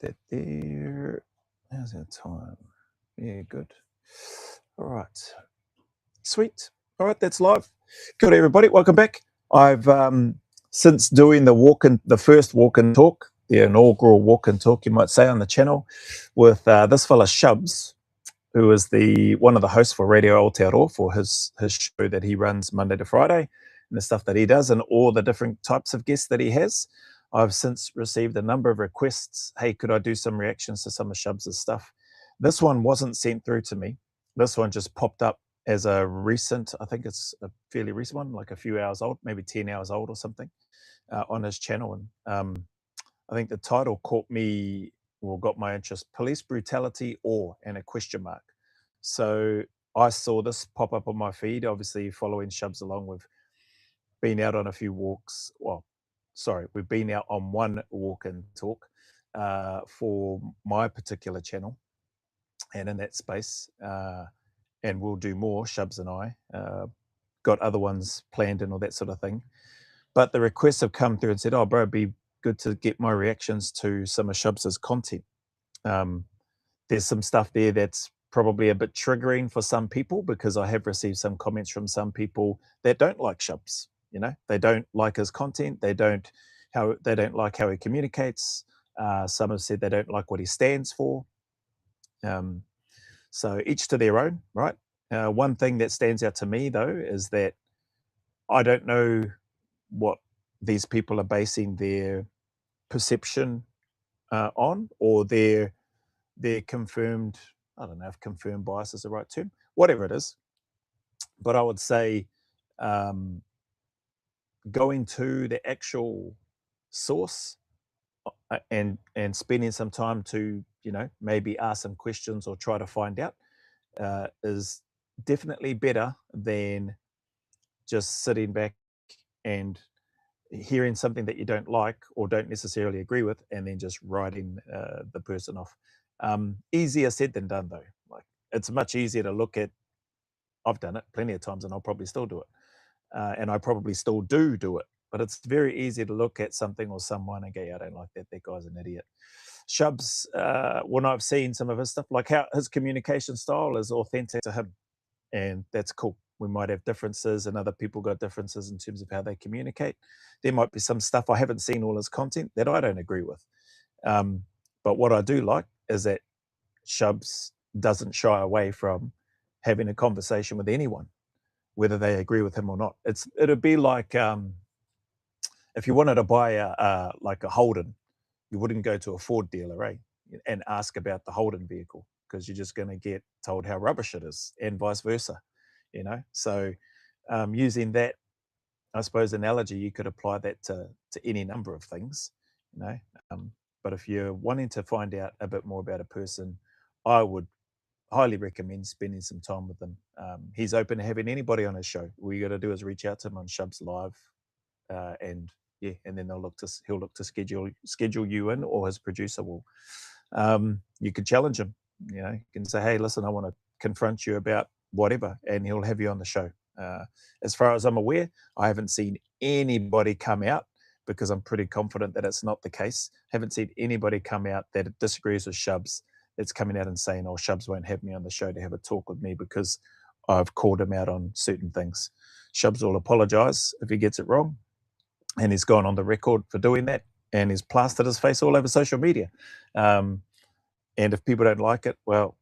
that there. How's our time? Yeah, good. All right. Sweet. All right, that's live. Good, everybody. Welcome back. I've since doing the first walk and talk, the inaugural walk and talk, you might say, on the channel, with this fella Shubs, who is one of the hosts for Radio Aotearoa, for his show that he runs Monday to Friday, and the stuff that he does, and all the different types of guests that he has. I've since received a number of requests. Hey, could I do some reactions to some of Shubs' stuff? This one wasn't sent through to me. This one just popped up as a recent, I think it's a fairly recent one, like a few hours old, maybe 10 hours old or something, on his channel. And I think the title caught me, well, got my interest: police brutality or, and a question mark. So I saw this pop up on my feed, obviously following Shubs along. We've been out on a few walks. Well, sorry, we've been out on one walk and talk for my particular channel and in that space. And we'll do more, Shubs and I. Got other ones planned and all that sort of thing. But the requests have come through and said, oh, bro, it'd be good to get my reactions to some of Shubs' content. There's some stuff there that's probably a bit triggering for some people, because I have received some comments from some people that don't like Shubs. You know, they don't like his content. They don't like how he communicates. Some have said they don't like what he stands for. So each to their own, right? One thing that stands out to me, though, is that I don't know what these people are basing their perception on, or their confirmed, I don't know if confirmed bias is the right term, whatever it is. But I would say going to the actual source and spending some time to, you know, maybe ask some questions or try to find out is definitely better than just sitting back and hearing something that you don't like or don't necessarily agree with, and then just writing the person off. Easier said than done, though. Like, it's much easier to look at. I've done it plenty of times, and I'll probably still do it, and I probably still do it. But it's very easy to look at something or someone and go, yeah, I don't like that. That guy's an idiot. Shubs, when I've seen some of his stuff, like how his communication style is authentic to him, and that's cool. We might have differences, and other people got differences in terms of how they communicate. There might be some stuff, I haven't seen all his content, that I don't agree with. But what I do like is that Shubs doesn't shy away from having a conversation with anyone, whether they agree with him or not. It'd be like if you wanted to buy like a Holden, you wouldn't go to a Ford dealer, eh, and ask about the Holden vehicle, because you're just going to get told how rubbish it is, and vice versa, you know. So using that, I suppose, analogy, you could apply that to any number of things, you know. But if you're wanting to find out a bit more about a person, I would highly recommend spending some time with them. He's open to having anybody on his show. All you got to do is reach out to him on Shubs Live, and yeah, and then he'll look to schedule you in, or his producer will. You could challenge him. You know, you can say, hey, listen, I want to confront you about whatever, and he'll have you on the show. As far as I'm aware, I haven't seen anybody come out, because I'm pretty confident that it's not the case. Haven't seen anybody come out that disagrees with Shubs that's coming out and saying, oh, Shubs won't have me on the show to have a talk with me because I've called him out on certain things. Shubs will apologize if he gets it wrong, and he's gone on the record for doing that, and he's plastered his face all over social media. And if people don't like it, well,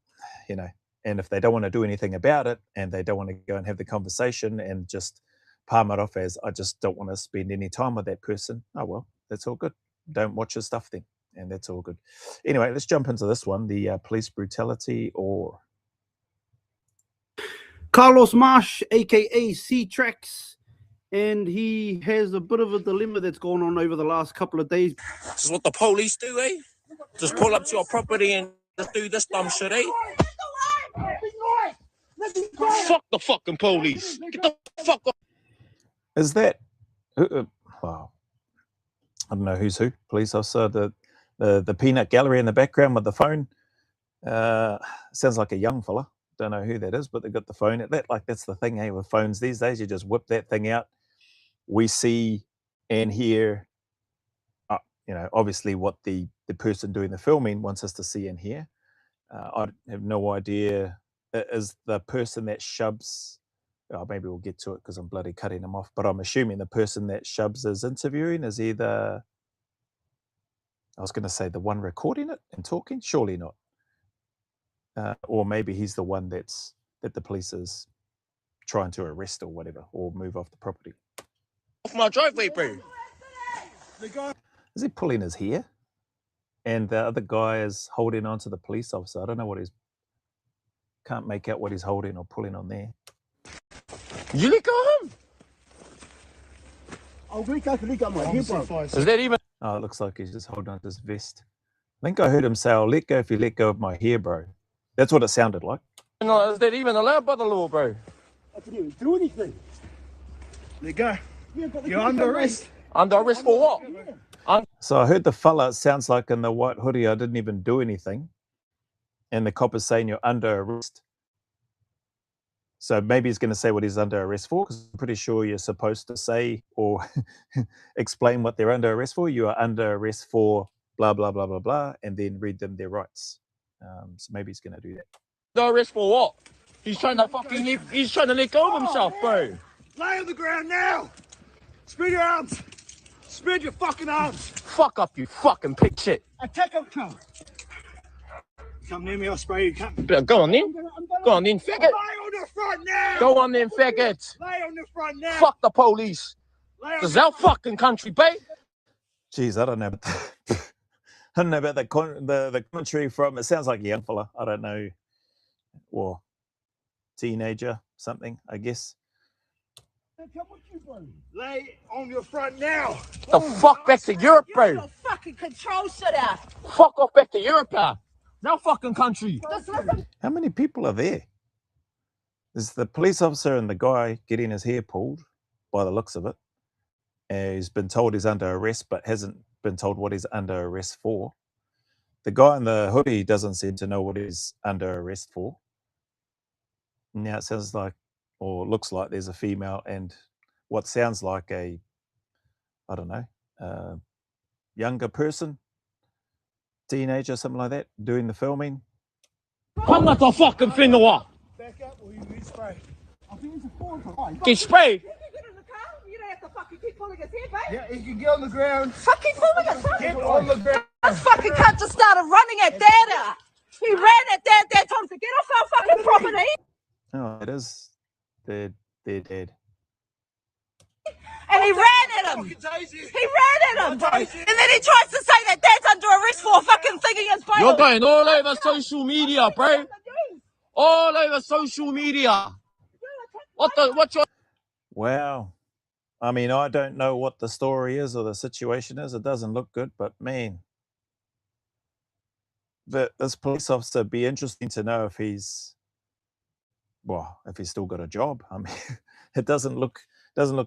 you know, and if they don't want to do anything about it, and they don't want to go and have the conversation and just palm it off as, I just don't want to spend any time with that person, oh, well, that's all good. Don't watch his stuff then, and that's all good. Anyway, let's jump into this one, the police brutality or... Carlos Marsh, aka C-Trax, and he has a bit of a dilemma that's gone on over the last couple of days. This is what the police do, eh? Just pull up to your property and just do this dumb shit, eh? Fuck the fucking police. Get the fuck off. Is that... wow. I don't know who's who. Police officer, the peanut gallery in the background with the phone. Sounds like a young fella. Don't know who that is, but they've got the phone. That's the thing, eh, with phones these days. You just whip that thing out. We see and hear, you know, obviously what the the person doing the filming wants us to see and hear. I have no idea. Is the person that shoves? Oh, maybe we'll get to it because I'm bloody cutting him off. But I'm assuming the person that shoves is interviewing is either. I was going to say the one recording it and talking. Surely not. Or maybe he's the one that the police is trying to arrest or whatever, or move off the property. Off my driveway, bro. Is he pulling his hair? And the other guy is holding on to the police officer. I don't know what he's. Can't make out what he's holding or pulling on there. You let go of him? Is that even? Oh, it looks like he's just holding on to his vest. I think I heard him say, "I'll let go if you let go of my hair, bro." That's what it sounded like. No, is that even allowed by the law, bro? I didn't even do anything. Let go. You're under arrest. Under arrest for what? So I heard the fella, it sounds like in the white hoodie, I didn't even do anything. And the cop is saying you're under arrest. So maybe he's going to say what he's under arrest for, because I'm pretty sure you're supposed to say or explain what they're under arrest for. You are under arrest for blah, blah, blah, blah, blah, and then read them their rights. So maybe he's going to do that. Under arrest for what? He's trying to he's trying to let go of himself, bro. Lay on the ground now. Spread your arms. Spread your fucking arms. Fuck up, you fucking pig shit. Attack him, come near me, I'll spray you. Come. Go on then. Go on then, faggot. Lay on the front now. Go on then, faggot. Lay on the front now. Fuck the police. Lay on This is our fucking country, babe. Jeez, I don't know. I don't know about the commentary from. It sounds like a young fella. I don't know, or teenager, something. I guess. Lay on your front now. The fuck back to Europe, bro. Your fucking control shit out. Fuck off back to Europe, pal. No fucking country. How many people are there? There's the police officer and the guy getting his hair pulled, by the looks of it. He's been told he's under arrest, but hasn't been told what he's under arrest for. The guy in the hoodie doesn't seem to know what he's under arrest for. Now it sounds like, or looks like there's a female and what sounds like a, I don't know, younger person, teenager, something like that, doing the filming. I'm not a fucking whenua. Back up or you need spray. I think it's a phone for Get sprayed. You can get in the car. You don't have to fucking keep pulling his hair, babe. Yeah, you can get on the ground. Fucking pulling his hair. Get on the ground. This fucking cunt just started running at Dada. He ran at Dad told him to get off our fucking property. Oh, it is. They're dead. And he ran at him. Daisy. He ran at him. And then he tries to say that Dad's under arrest for fucking thinking his bail. You're going all over social media, bro. All over social media. What's your... Wow. I mean, I don't know what the story is or the situation is. It doesn't look good, but man, this police officer, be interesting to know if he's still got a job. I mean, it doesn't look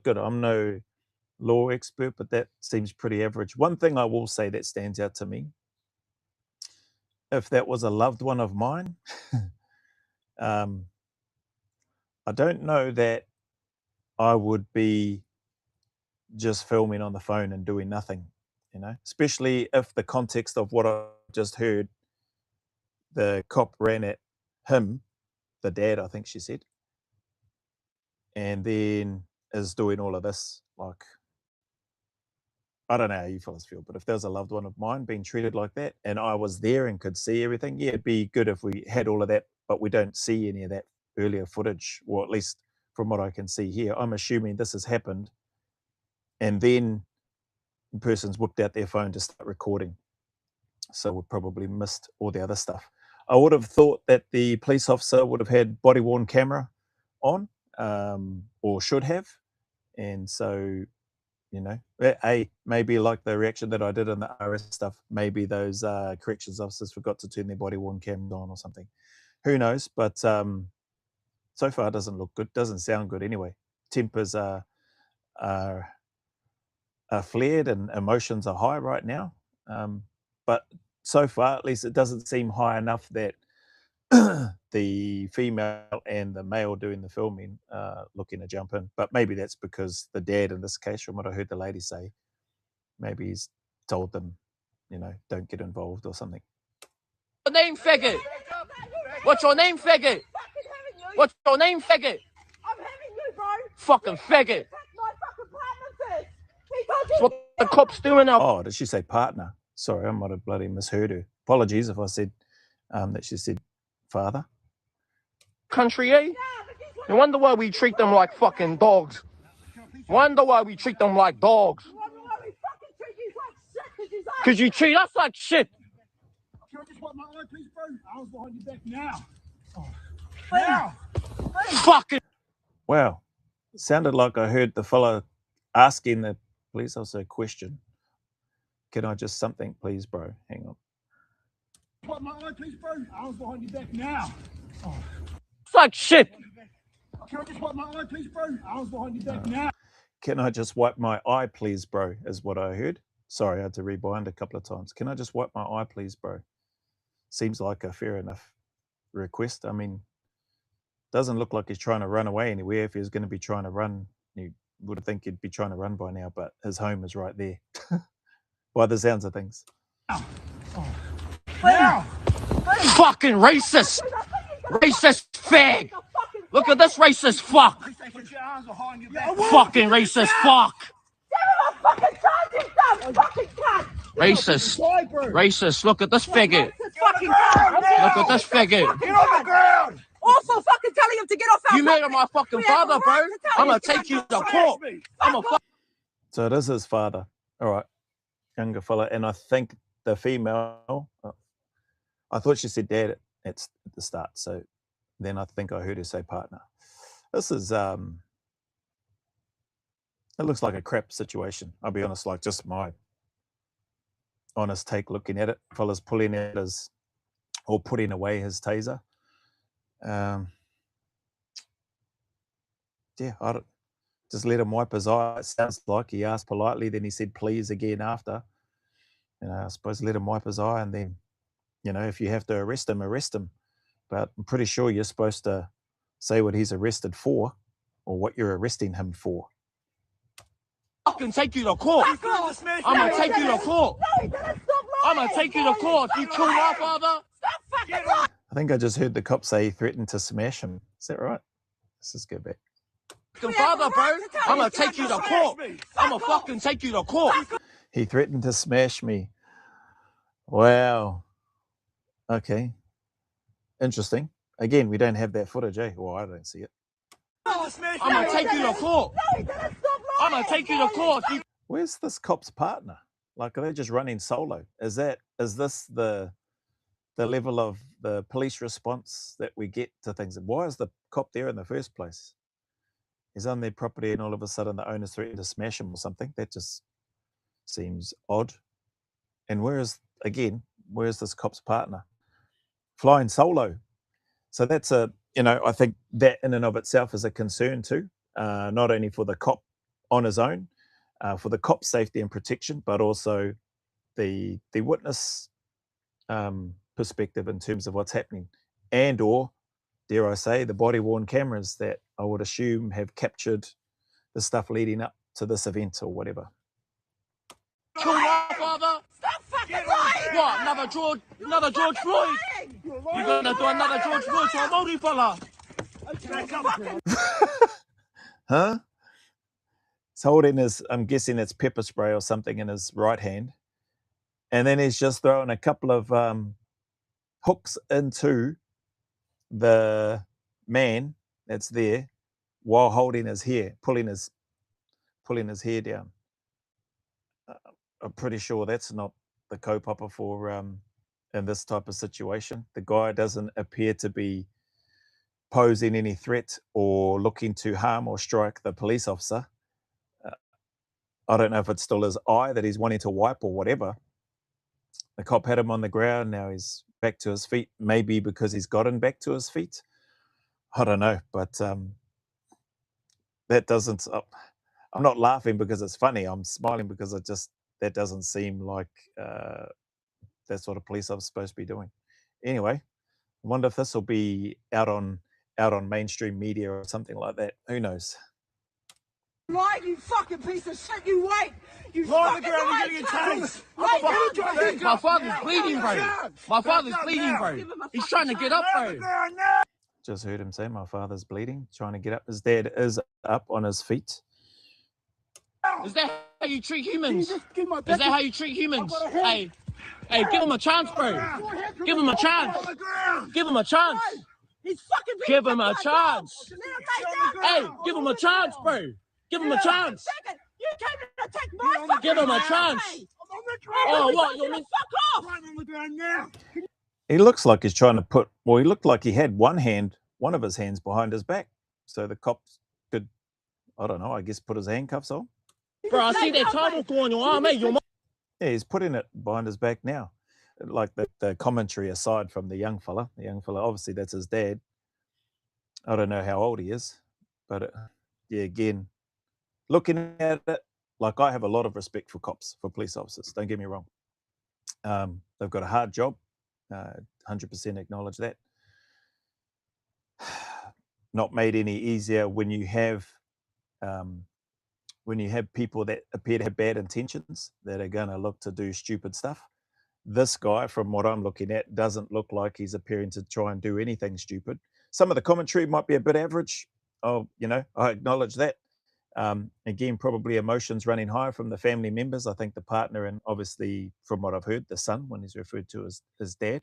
good. I'm no law expert, but that seems pretty average. One thing I will say that stands out to me, if that was a loved one of mine, I don't know that I would be just filming on the phone and doing nothing, especially if the context of what I just heard, the cop ran at him, the dad, I think she said, and then is doing all of this. Like, I don't know how you fellas feel, but if there's a loved one of mine being treated like that and I was there and could see everything, yeah, it'd be good if we had all of that, but we don't see any of that earlier footage, or at least from what I can see here. I'm assuming this has happened and then the person's whipped out their phone to start recording. So we probably missed all the other stuff. I would have thought that the police officer would have had body-worn camera on, or should have. And so, maybe like the reaction that I did in the RS stuff, maybe those corrections officers forgot to turn their body-worn cameras on or something. Who knows? But so far it doesn't look good. Doesn't sound good anyway. Tempers are flared and emotions are high right now. But so far, at least, it doesn't seem high enough that the female and the male doing the filming looking to jump in. But maybe that's because the dad, in this case, from what I heard the lady say, maybe he's told them, you know, don't get involved or something. What's your name, faggot? What's your name, faggot? What's your name, faggot? I'm having you, bro. Fucking faggot. My fucking partner first. He told That's you. what the cops doing now. Oh, did she say partner? Sorry, I might have bloody misheard her. Apologies if I said that she said father. Country, eh? No wonder why we treat them like fucking dogs. Wonder why we treat them like dogs. Because you treat us like shit. Can I just wipe my eye, please, bro? Arms behind your back now. Now! Fucking. Wow, it sounded like I heard the fella asking the police officer a question. Can I just something, please, bro? Hang on. Wipe my eye, please, bro. Arms behind your back now. It's like shit. Can I just wipe my eye, please, bro? Arms behind your back now. Can I just wipe my eye, please, bro? Is what I heard. Sorry, I had to rewind a couple of times. Can I just wipe my eye, please, bro? Seems like a fair enough request. I mean, doesn't look like he's trying to run away anywhere. If he was going to be trying to run, you would think he'd be trying to run by now, but his home is right there. By the sounds of things. Now! Fucking racist. Racist fag. Look at this racist fuck. Put your arms behind your back. Fucking racist fuck. fucking charge yourself, fucking cunt. Racist. Why, bro? Racist. Look at this faggot. Fucking cunt. Look at this faggot. Get on the ground! Also fucking telling him to get off our You murdered my fucking We have a father, bro. right to tell I'm you gonna to get take you off to our court. Me. I'm a fuck. So it is his father. All right. Younger fella. And I think the female, I thought she said dad at the start. So then I think I heard her say partner. This is, it looks like a crap situation. I'll be honest, like just my honest take looking at it. Fella's pulling out his, or putting away his taser. Yeah, I don't, just let him wipe his eye. It sounds like he asked politely, then he said please again after. You know, I suppose let him wipe his eye, and then, you know, if you have to arrest him, arrest him. But I'm pretty sure you're supposed to say what he's arrested for, or what you're arresting him for. Fucking take you to court. I'm gonna take you to court. No, he didn't. Stop lying. I'm gonna take you to court. You killed my father. Stop fucking lying. I think I just heard the cop say he threatened to smash him. Is that right? Let's just go back. Fucking father, bro. I'm gonna take you to court. I'm gonna fucking take you to court. He threatened to smash me. Wow. Okay. Interesting. Again, we don't have that footage, eh? Well, I don't see it. I'm gonna take you to court. No, he didn't. Stop lying. I'm gonna take you to court. You Where's this cop's partner? Like, are they just running solo? Is this the level of the police response that we get to things? Why is the cop there in the first place? He's on their property and all of a sudden the owner's threatened to smash him or something. That just seems odd. And where's this cop's partner? Flying solo. So that's I think that in and of itself is a concern too, not only for the cop on his own, for the cop's safety and protection, but also the witness perspective in terms of what's happening, and or, dare I say, the body-worn cameras that I would assume have captured the stuff leading up to this event or whatever. killed my father. Stop fucking lying. What? Another George Floyd? You gonna do another George Floyd to a Māori fella? Huh? He's holding his, I'm guessing it's pepper spray or something in his right hand. And then he's just throwing a couple of hooks into the man that's there while holding his hair, pulling his hair down. I'm pretty sure that's not the kaupapa for in this type of situation. The guy doesn't appear to be posing any threat or looking to harm or strike the police officer. I don't know if it's still his eye that he's wanting to wipe or whatever. The cop had him on the ground. Now he's back to his feet, maybe because he's gotten back to his feet. I don't know, but that doesn't, I'm not laughing because it's funny. I'm smiling because that doesn't seem like that's what a police officer is supposed to be doing. Anyway, I wonder if this will be out on mainstream media or something like that. Who knows? Lie, you fucking piece of shit, you wait! You Lie on the fucking ground, lie, you're gonna get tased. Wait, My father's bleeding, bro. My father's bleeding, bro. He's trying to get up, bro. Just heard him say, my father's bleeding, trying to get up. His dad is up on his feet. Is that how you treat humans? Just give my Is that how you treat humans? Hey, give him a chance, bro. Give him a chance. On the ground. Give him a chance. He's fucking Give him a chance. Hey, Hey, give him a chance, bro. Give him a chance. You came to attack my fucking Give him a house, chance. hey. I'm on the ground. Oh, We what? told You you to mean? fuck off! Right on the ground now. He looks like he's trying to put, well, he looked like he had one of his hands behind his back. So the cops could, I don't know, I guess put his handcuffs on. Bro, I see that tarmac on your arm, mate. Your Yeah, he's putting it behind his back now. Like the commentary aside from the young fella, obviously that's his dad. I don't know how old he is, but yeah, again, looking at it, like I have a lot of respect for cops, for police officers. Don't get me wrong. They've got a hard job. 100% acknowledge that. Not made any easier when you have people that appear to have bad intentions that are going to look to do stupid stuff. This guy, from what I'm looking at, doesn't look like he's appearing to try and do anything stupid. Some of the commentary might be a bit average. Oh, I acknowledge that. Again, probably emotions running high from the family members. I think the partner, and obviously, from what I've heard, the son, when he's referred to as his dad.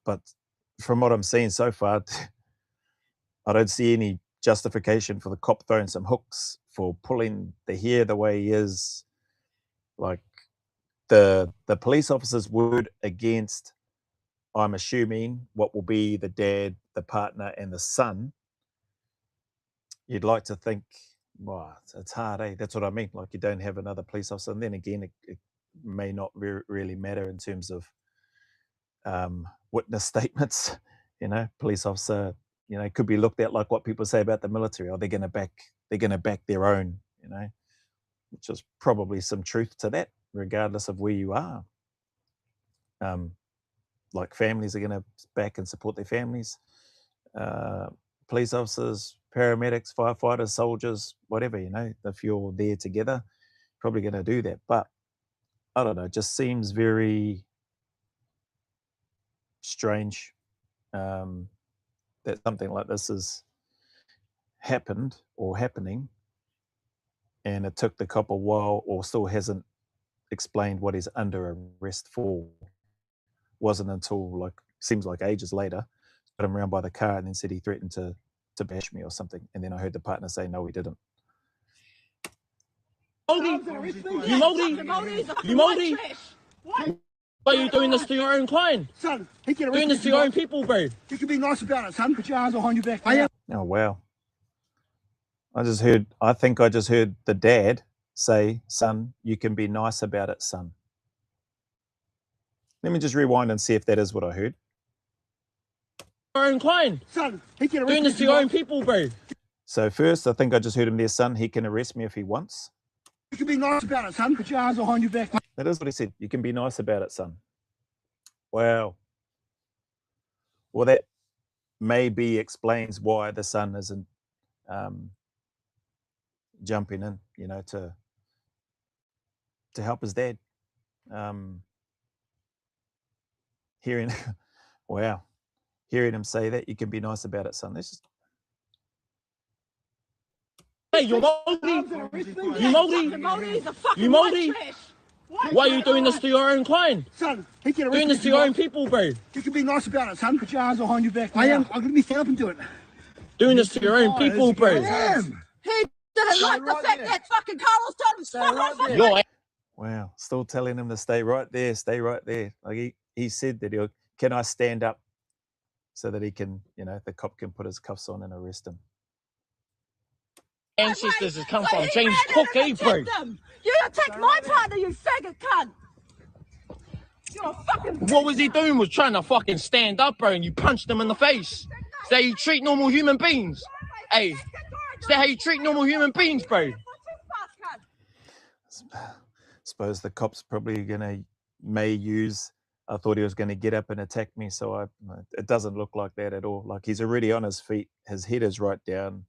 But from what I'm seeing so far, I don't see any justification for the cop throwing some hooks, for pulling the hair the way he is. Like the police officer's word against, I'm assuming, what will be the dad, the partner, and the son. You'd like to think, well, it's hard, eh? That's what I mean. Like, you don't have another police officer. And then again, it may not really matter in terms of witness statements. Police officer, could be looked at like what people say about the military. Or they're going to back their own, which is probably some truth to that, regardless of where you are. Like, families are going to back and support their families. Police officers, paramedics, firefighters, soldiers, whatever, if you're there together, probably going to do that. But I don't know, it just seems very strange that something like this has happened or happening, and it took the cop a while, or still hasn't explained what he's under arrest for. Wasn't until seems like ages later, got him around by the car and then said he threatened to bash me or something. And then I heard the partner say, no, he didn't. You moldy? Why are you doing this to your own client? Son, he can Doing this to your own people, bro. You can be nice about it, son. Put your hands behind your back. I am. Oh, wow. I think I just heard the dad say, son, you can be nice about it, son. Let me just rewind and see if that is what I heard. Your own client. Son, he can Doing this to your own people, bro. So first, I think I just heard him there, son, he can arrest me if he wants. You can be nice about it, son. Put your hands behind your back. That is what he said. You can be nice about it, son. Wow. Well, that maybe explains why the son isn't jumping in, to help his dad. Hearing him say that, you can be nice about it, son. That's just... Hey, you're moldy. You moldy? You moldy? Why are you doing this to your own client? Son, he can arrest Doing me this if to you your own want. people, bro. You can be nice about it, son. Put your hands behind your back. I am. I'm going to be stand up and do it. Doing this to your own people, I bro. am. He didn't like the fact that fucking Carlos told him to fuck off. You're Wow, still telling him to stay right there. Like he said that can I stand up so that he can, the cop can put his cuffs on and arrest him. ancestors has come So from he James ran in Cook, and eh, bro? attacked them. You attacked my partner, you faggot cunt. You're a fucking... What was he doing? Was trying to fucking stand up, bro, and you punched him in the face. Is that how you treat normal human beings? Hey, is that how you treat normal human beings, bro? Suppose the cops probably may use, I thought he was going to get up and attack me, so it doesn't look like that at all. Like, he's already on his feet, his head is right down,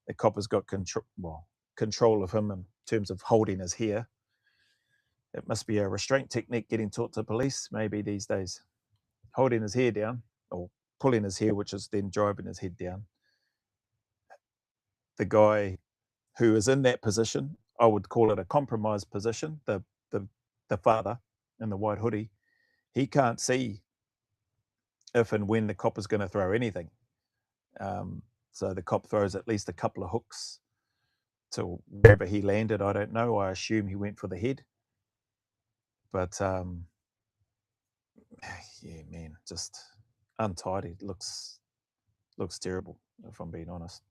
the copper's got control of him in terms of holding his hair. It must be a restraint technique getting taught to police maybe these days. Holding his hair down or pulling his hair, which is then driving his head down. The guy who is in that position, I would call it a compromised position, the father in the white hoodie, he can't see if and when the cop is going to throw anything. So the cop throws at least a couple of hooks to wherever he landed. I don't know. I assume he went for the head. But yeah, man, just untidy. Looks terrible, if I'm being honest.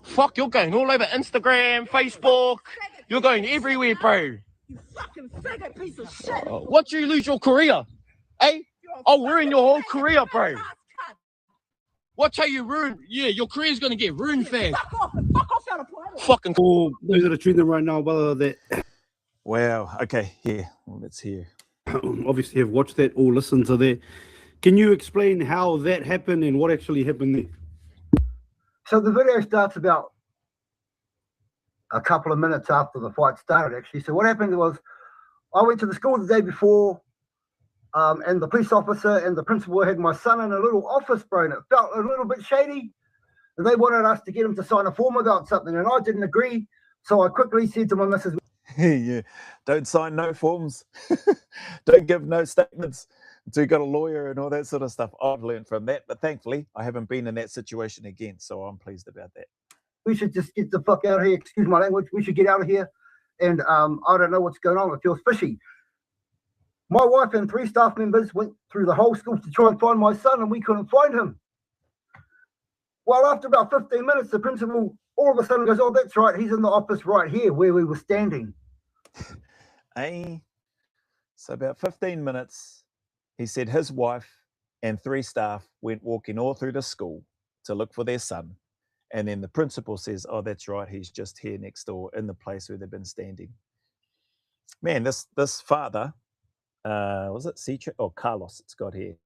Fuck, you're going all over Instagram, Facebook. You're going everywhere, bro. You fucking faggot piece of shit. What you lose your career? Eh? I'll ruin your whole career, bro. Watch how you ruin. Yeah, your career's gonna get ruined, fam. Fuck off and fuck off out of planet. Fucking cool. Those that are tuning in right now, brother, that Wow. Okay. Yeah. Well, let's hear. obviously have watched that or listened to that. Can you explain how that happened and what actually happened there? So the video starts about a couple of minutes after the fight started, actually. So what happened was I went to the school the day before, and the police officer and the principal had my son in a little office, bro, and it felt a little bit shady. And they wanted us to get him to sign a form about something, and I didn't agree. So I quickly said to my missus, Yeah. Don't sign no forms. Don't give no statements until you got a lawyer and all that sort of stuff. I've learned from that, but thankfully I haven't been in that situation again, so I'm pleased about that. we should just get the fuck out of here. Excuse my language. We should get out of here. And I don't know what's going on. It feels fishy. My wife and 3 staff members went through the whole school to try and find my son, and we couldn't find him. Well, after about 15 minutes, the principal all of a sudden goes, "Oh, that's right. He's in the office right here where we were standing." So about 15 minutes, he said his wife and 3 staff went walking all through the school to look for their son. And then the principal says, "Oh, that's right. He's just here next door in the place where they've been standing." Man, this father, was it Citra or Carlos? It's got here.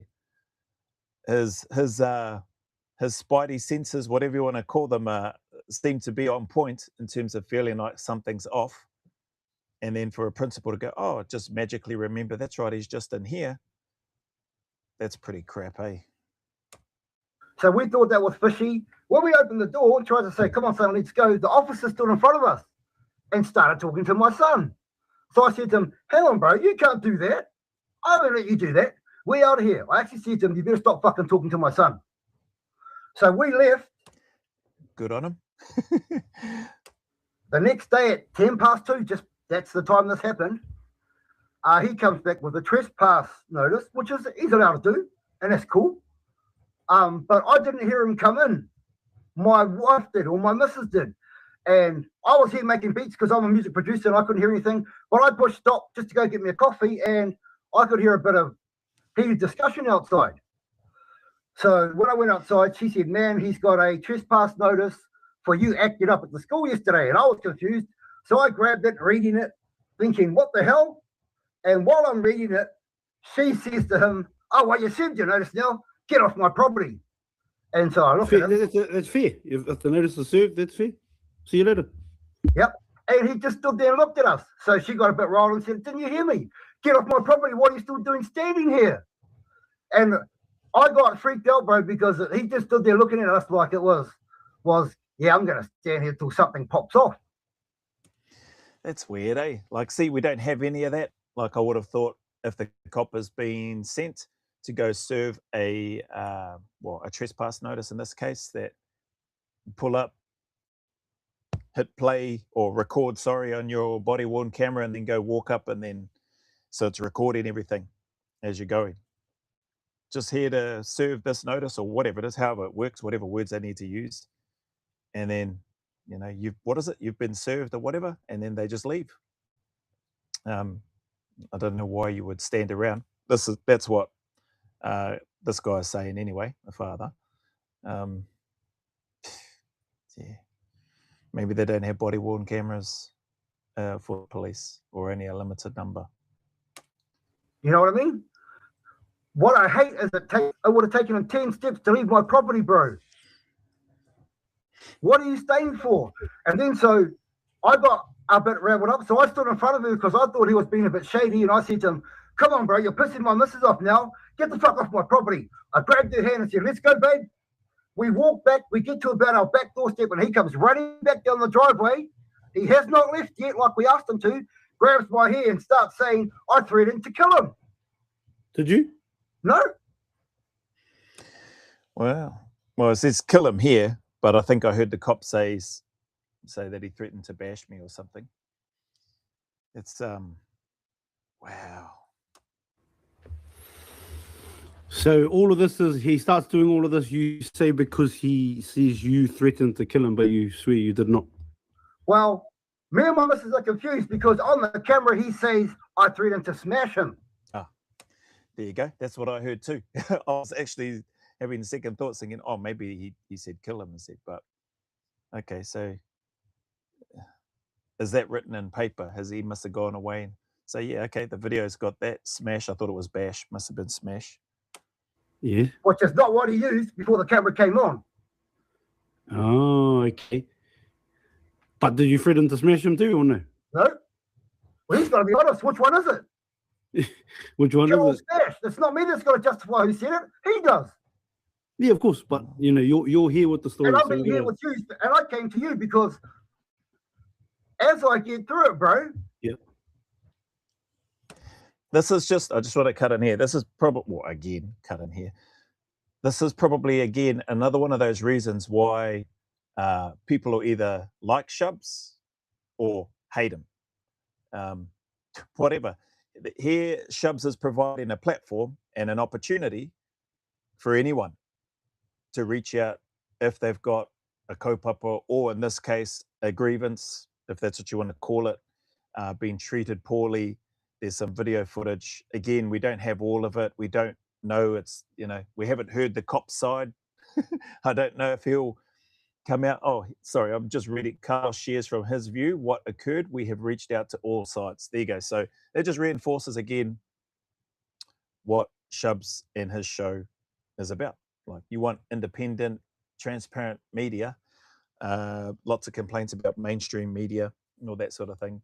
His spidey senses, whatever you want to call them, seem to be on point in terms of feeling like something's off. And then for a principal to go, "Oh, just magically remember, that's right, he's just in here." That's pretty crap, eh? So we thought that was fishy. When we opened the door and tried to say, "Come on, son, let's go," the officer stood in front of us and started talking to my son. So I said to him, "Hang on, bro, you can't do that. I won't let you do that. We're out of here." I actually said to him, "You better stop fucking talking to my son." So we left. Good on him. The next day at 2:10, just that's the time this happened, he comes back with a trespass notice, which is he's allowed to do, and that's cool. But I didn't hear him come in. My wife did, or my missus did. And I was here making beats because I'm a music producer and I couldn't hear anything. But I pushed stop just to go get me a coffee, and I could hear a bit of heated discussion outside. So when I went outside, she said, "Man, he's got a trespass notice for you acting up at the school yesterday." And I was confused. So I grabbed it, reading it, thinking, what the hell? And while I'm reading it, she says to him, "Oh, well, you served your notice now. Get off my property." And so I looked at him. That's fair. If the notice is served, that's fair. See you later. Yep. And he just stood there and looked at us. So she got a bit riled and said, "Didn't you hear me? Get off my property. What are you still doing standing here?" And I got freaked out, bro, because he just stood there looking at us like it was yeah, I'm going to stand here till something pops off. That's weird, eh? Like, see, we don't have any of that. Like, I would have thought if the cop has been sent to go serve a trespass notice in this case, that pull up, hit play or record, on your body worn camera, and then go walk up, and then so it's recording everything as you're going. Just here to serve this notice or whatever it is, however it works, whatever words they need to use. And then, you've been served or whatever, and then they just leave. I don't know why you would stand around. That's what this guy is saying anyway, the father. Yeah. Maybe they don't have body worn cameras for police, or only a limited number. You know what I mean? What I hate is it would have taken him 10 steps to leave my property, bro. What are you staying for? And then so I got a bit rambled up. So I stood in front of him because I thought he was being a bit shady. And I said to him, come on, bro, you're pissing my missus off now. Get the fuck off my property. I grabbed her hand and said, let's go, babe. We walk back. We get to about our back doorstep and he comes running back down the driveway. He has not left yet like we asked him to. Grabs my hair and starts saying, I threatened to kill him. Did you? No. Well, it says kill him here, but I think I heard the cop say that he threatened to bash me or something. It's wow. So all of this is, he starts doing all of this, you say, because he sees you threatened to kill him, but you swear you did not. Well, me and my missus are confused because on the camera he says I threatened to smash him. Ah, there you go. That's what I heard too. I was actually having second thoughts thinking, oh, maybe he said kill him instead, but okay, so is that written in paper? He must have gone away and say, yeah, okay, the video's got that. Smash, I thought it was bash, must have been smash. Yeah. Which is not what he used before the camera came on. Oh, okay. But did you threaten to smash him too or no? No. Well, he's got to be honest. Which one is it? Which one Kill or is it? smash. It's not me that's got to justify who said it. He does. Yeah, of course. But, you know, you're here with the story. And I've so been we here gotta- with you. And I came to you because as I get through it, bro. Yeah. This is just, I just want to cut in here. This is probably, well, again, cut in here. This is probably, again, another one of those reasons why people will either like Shubs or hate him. Whatever. Here, Shubs is providing a platform and an opportunity for anyone to reach out if they've got a kaupapa, or in this case, a grievance, if that's what you want to call it, being treated poorly. There's some video footage. Again, we don't have all of it. We don't know. It's, you know, we haven't heard the cop's side. I don't know if he'll come out. Oh, sorry, I'm just reading. Carl shares from his view what occurred. We have reached out to all sides. There you go. So that just reinforces again what Shubs and his show is about. Like, you want independent, transparent media. Lots of complaints about mainstream media and all that sort of thing.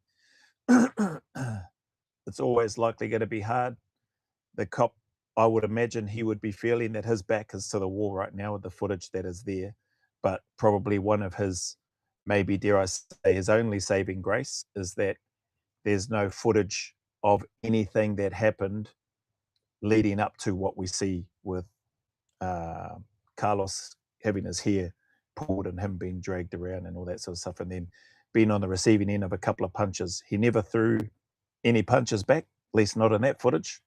It's always likely going to be hard. The cop, I would imagine he would be feeling that his back is to the wall right now with the footage that is there. But probably one of his, maybe dare I say, his only saving grace is that there's no footage of anything that happened leading up to what we see with Carlos having his hair pulled and him being dragged around and all that sort of stuff, and then being on the receiving end of a couple of punches. He never threw any punches back, at least not in that footage.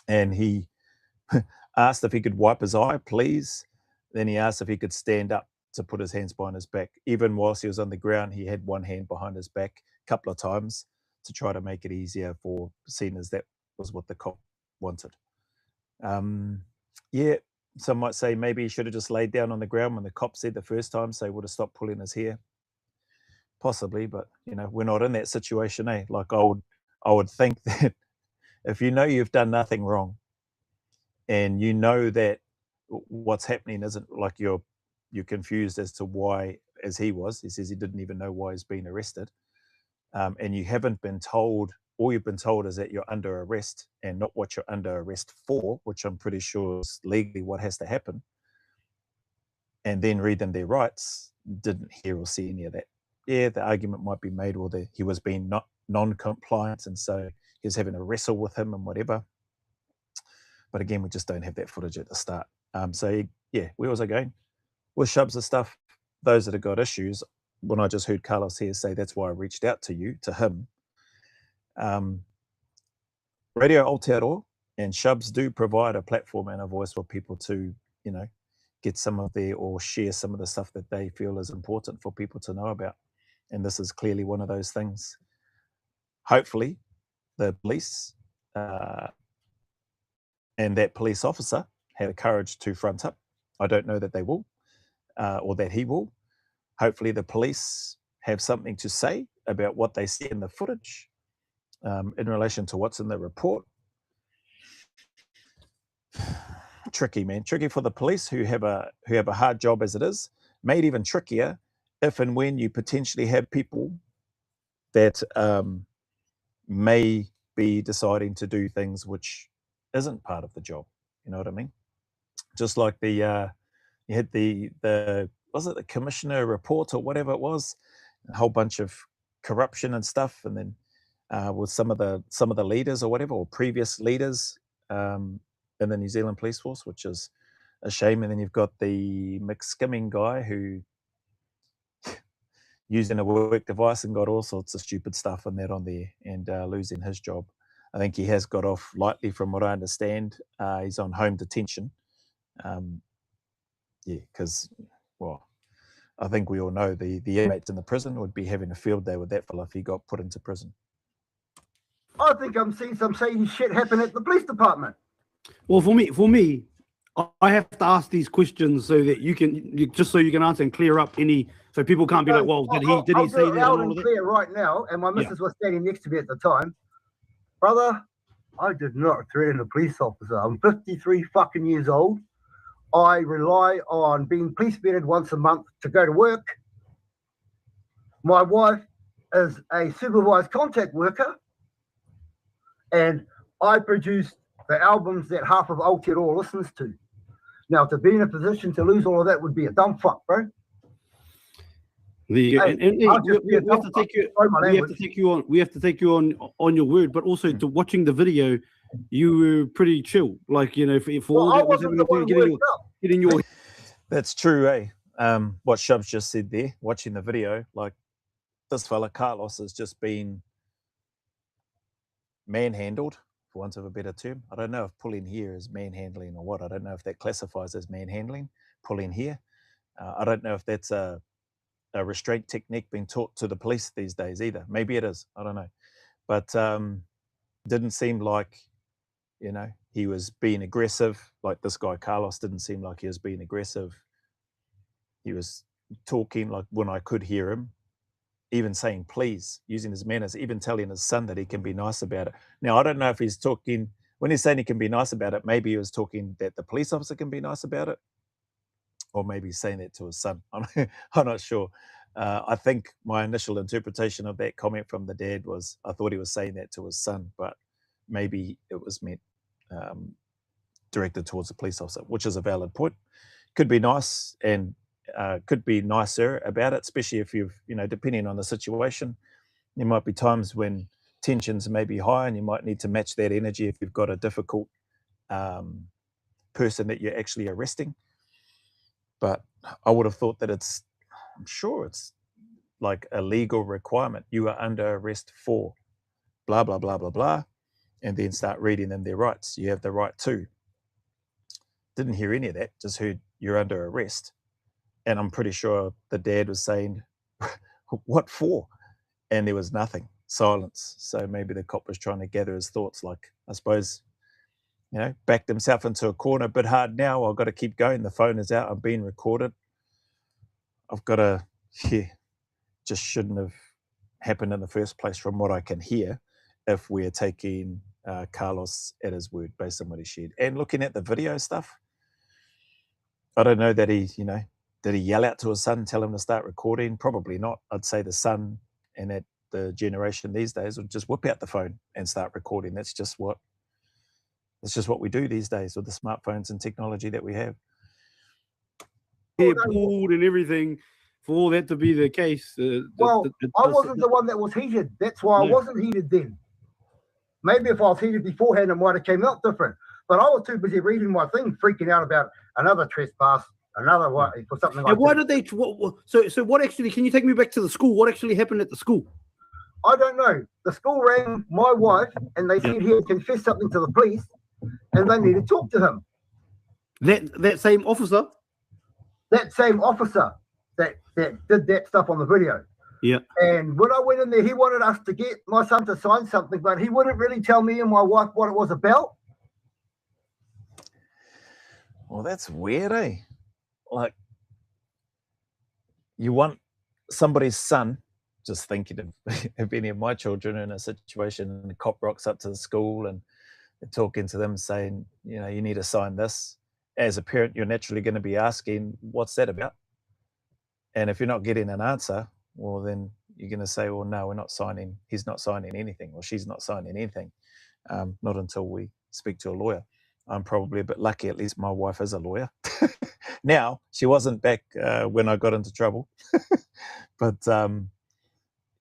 And he asked if he could wipe his eye, please. Then he asked if he could stand up to put his hands behind his back. Even whilst he was on the ground, he had one hand behind his back a couple of times to try to make it easier for, seeing as that was what the cop wanted. Yeah, some might say maybe he should have just laid down on the ground when the cop said the first time, so he would have stopped pulling his hair. Possibly, but you know, we're not in that situation, eh? Like, I would think that if you know you've done nothing wrong and you know that what's happening isn't, like, you're confused as to why, as he was, he says he didn't even know why he's been arrested, and you haven't been told, all you've been told is that you're under arrest and not what you're under arrest for, which I'm pretty sure is legally what has to happen, and then read them their rights, didn't hear or see any of that. Yeah, the argument might be made, or that he was being non-compliant, and so he was having a wrestle with him and whatever. But again, we just don't have that footage at the start. So yeah, where was I going? With Shubs and stuff, those that have got issues, when I just heard Carlos here say that's why I reached out to you, to him. Radio Aotearoa and Shubs do provide a platform and a voice for people to, you know, get some of their, or share some of the stuff that they feel is important for people to know about. And this is clearly one of those things. Hopefully, the police and that police officer had the courage to front up. I don't know that they will, or that he will. Hopefully the police have something to say about what they see in the footage in relation to what's in the report. Tricky, man. Tricky for the police who have a hard job as it is, made even trickier if and when you potentially have people that may be deciding to do things which isn't part of the job. You know what I mean? Just like the you had the was it the commissioner report or whatever it was, a whole bunch of corruption and stuff, and then with some of the leaders or whatever, or previous leaders in the New Zealand Police Force, which is a shame. And then you've got the McSkimming guy who using a work device and got all sorts of stupid stuff in that on there, and losing his job. I think he has got off lightly from what I understand. He's on home detention. Yeah, because, well, I think we all know the inmates in the prison would be having a field day with that fella if he got put into prison. I think I'm seeing some shady shit happen at the police department. Well, for me, I have to ask these questions so that you can answer and clear up any, so people can't be like, well, did he say that? I'll do it clear right now, and my missus was standing next to me at the time. Brother, I did not threaten a police officer. I'm 53 fucking years old. I rely on being police vetted once a month to go to work. My wife is a supervised contact worker, and I produce the albums that half of Aotearoa listens to. Now, to be in a position to lose all of that would be a dumb fuck, bro. We have to take you on your word, but also to watching the video, you were pretty chill. Like, you know, for all that was getting your. That's true, eh? What Shubs just said there, watching the video, like this fella Carlos has just been manhandled, for want of a better term. I don't know if pulling here is manhandling or what. I don't know if that classifies as manhandling, pulling here. I don't know if that's a restraint technique being taught to the police these days either. Maybe it is. I don't know. But didn't seem like, you know, he was being aggressive. Like this guy Carlos didn't seem like he was being aggressive. He was talking like when I could hear him, even saying please, using his manners, even telling his son that he can be nice about it. Now, I don't know if he's talking, when he's saying he can be nice about it, maybe he was talking that the police officer can be nice about it, or maybe he's saying that to his son. I'm not sure. I think my initial interpretation of that comment from the dad was, I thought he was saying that to his son, but maybe it was meant directed towards the police officer, which is a valid point. Could be nice and could be nicer about it, especially if you've, you know, depending on the situation, there might be times when tensions may be high and you might need to match that energy if you've got a difficult person that you're actually arresting. But I would have thought that I'm sure it's like a legal requirement. You are under arrest for blah, blah, blah, blah, blah, and then start reading them their rights. You have the right to. Didn't hear any of that, just heard you're under arrest. And I'm pretty sure the dad was saying, what for? And there was nothing, silence. So maybe the cop was trying to gather his thoughts, like, I suppose, you know, backed himself into a corner a bit hard now. I've got to keep going. The phone is out. I'm being recorded. I've got to, just shouldn't have happened in the first place from what I can hear if we're taking Carlos at his word based on what he shared. And looking at the video stuff, I don't know that he, you know, did he yell out to his son, tell him to start recording? Probably not. I'd say the son and that the generation these days would just whip out the phone and start recording. That's just what we do these days with the smartphones and technology that we have. Yeah, pulled and everything for all that to be the case. I wasn't the one that was heated. That's why I wasn't heated then. Maybe if I was heated beforehand, it might have came out different. But I was too busy reading my thing, freaking out about another trespass, another one, or something like that. Why did they? So what actually? Can you take me back to the school? What actually happened at the school? I don't know. The school rang my wife, and they said he had confessed something to the police, and they needed to talk to him. That same officer. That same officer that did that stuff on the video. Yeah. And when I went in there, he wanted us to get my son to sign something, but he wouldn't really tell me and my wife what it was about. Well, that's weird, eh? Like, you want somebody's son, just thinking of any of my children in a situation, and the cop rocks up to the school and they're talking to them saying, you know, you need to sign this. As a parent, you're naturally going to be asking, what's that about? And if you're not getting an answer, well, then you're going to say, well, no, we're not signing. He's not signing anything, or she's not signing anything. Not until we speak to a lawyer. I'm probably a bit lucky. At least my wife is a lawyer. Now, she wasn't back when I got into trouble. But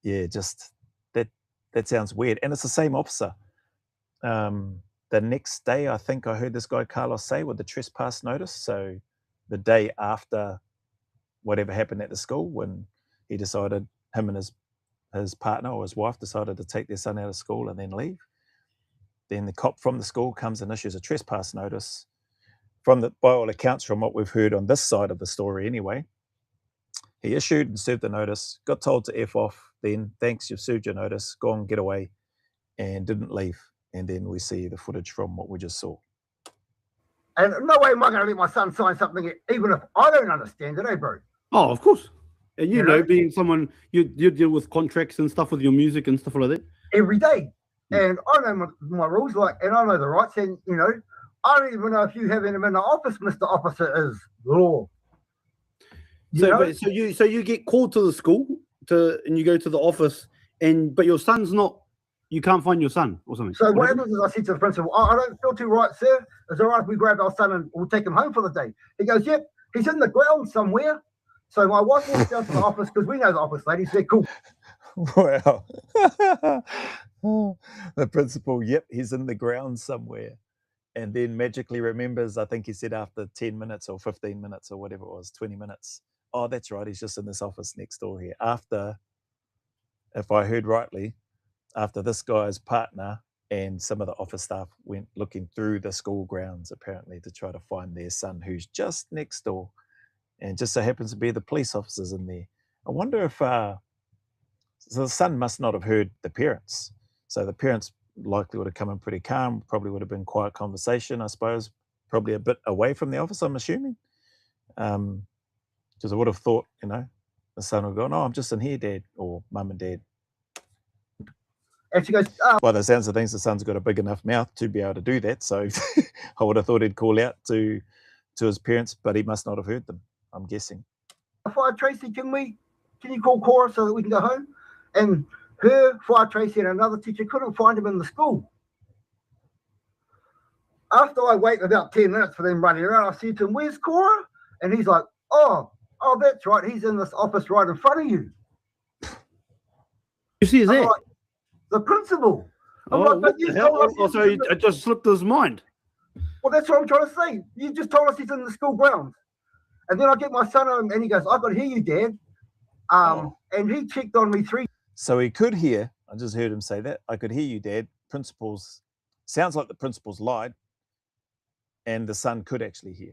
yeah, just that sounds weird. And it's the same officer. The next day, I think I heard this guy Carlos say, with the trespass notice. So the day after whatever happened at the school, when he decided, him and his partner or his wife decided to take their son out of school and then leave, then the cop from the school comes and issues a trespass notice. By all accounts, from what we've heard on this side of the story anyway, he issued and served the notice, got told to F off, then, thanks, you've served your notice, go on, get away, and didn't leave. And then we see the footage from what we just saw. And no way am I going to let my son sign something, even if I don't understand it, bro? Oh, of course. And you You know, know? being someone, you deal with contracts and stuff with your music and stuff like that. Every day. And I know my rules, and I know the rights, and, I don't even know if you have him in the office, Mr. Officer, is law. So you get called to the school and you go to the office, but your son's not. You can't find your son or something. So what happens is I said to the principal, I don't feel too right, sir. Is it all right if we grab our son and we'll take him home for the day? He goes, yep, he's in the ground somewhere. So my wife walks down to the office, because we know the office ladies, they're cool. Wow. The principal, yep, he's in the ground somewhere. And then magically remembers, I think he said after 10 minutes or 15 minutes or whatever it was, 20 minutes. Oh, that's right, he's just in this office next door here. After, if I heard rightly, after this guy's partner and some of the office staff went looking through the school grounds, apparently, to try to find their son, who's just next door. And just so happens to be the police officers in there. I wonder if, so the son must not have heard the parents. So the parents likely would have come in pretty calm, probably would have been quiet conversation, I suppose, probably a bit away from the office, I'm assuming. Because I would have thought, the son would go, no, I'm just in here, Dad, or Mum and Dad. And she goes, By the sounds of things, the son's got a big enough mouth to be able to do that. So I would have thought he'd call out to his parents, but he must not have heard them, I'm guessing. Fire Tracy, can you call Cora so that we can go home? And her, Fire Tracy, and another teacher couldn't find him in the school. After I wait about 10 minutes for them running around, I said to him, where's Cora? And he's like, oh, that's right, he's in this office right in front of you. You see, is I'm that? like, the principal. I'm Oh, like, but what you the hell? told us Oh, so he's in it just slipped his mind. Well, that's what I'm trying to say. You just told us he's in the school grounds. And then I get my son home and he goes, I could hear you, Dad. And he checked on me 3 So he could hear, I just heard him say that, I could hear you, Dad. Sounds like the principal's lied, and the son could actually hear.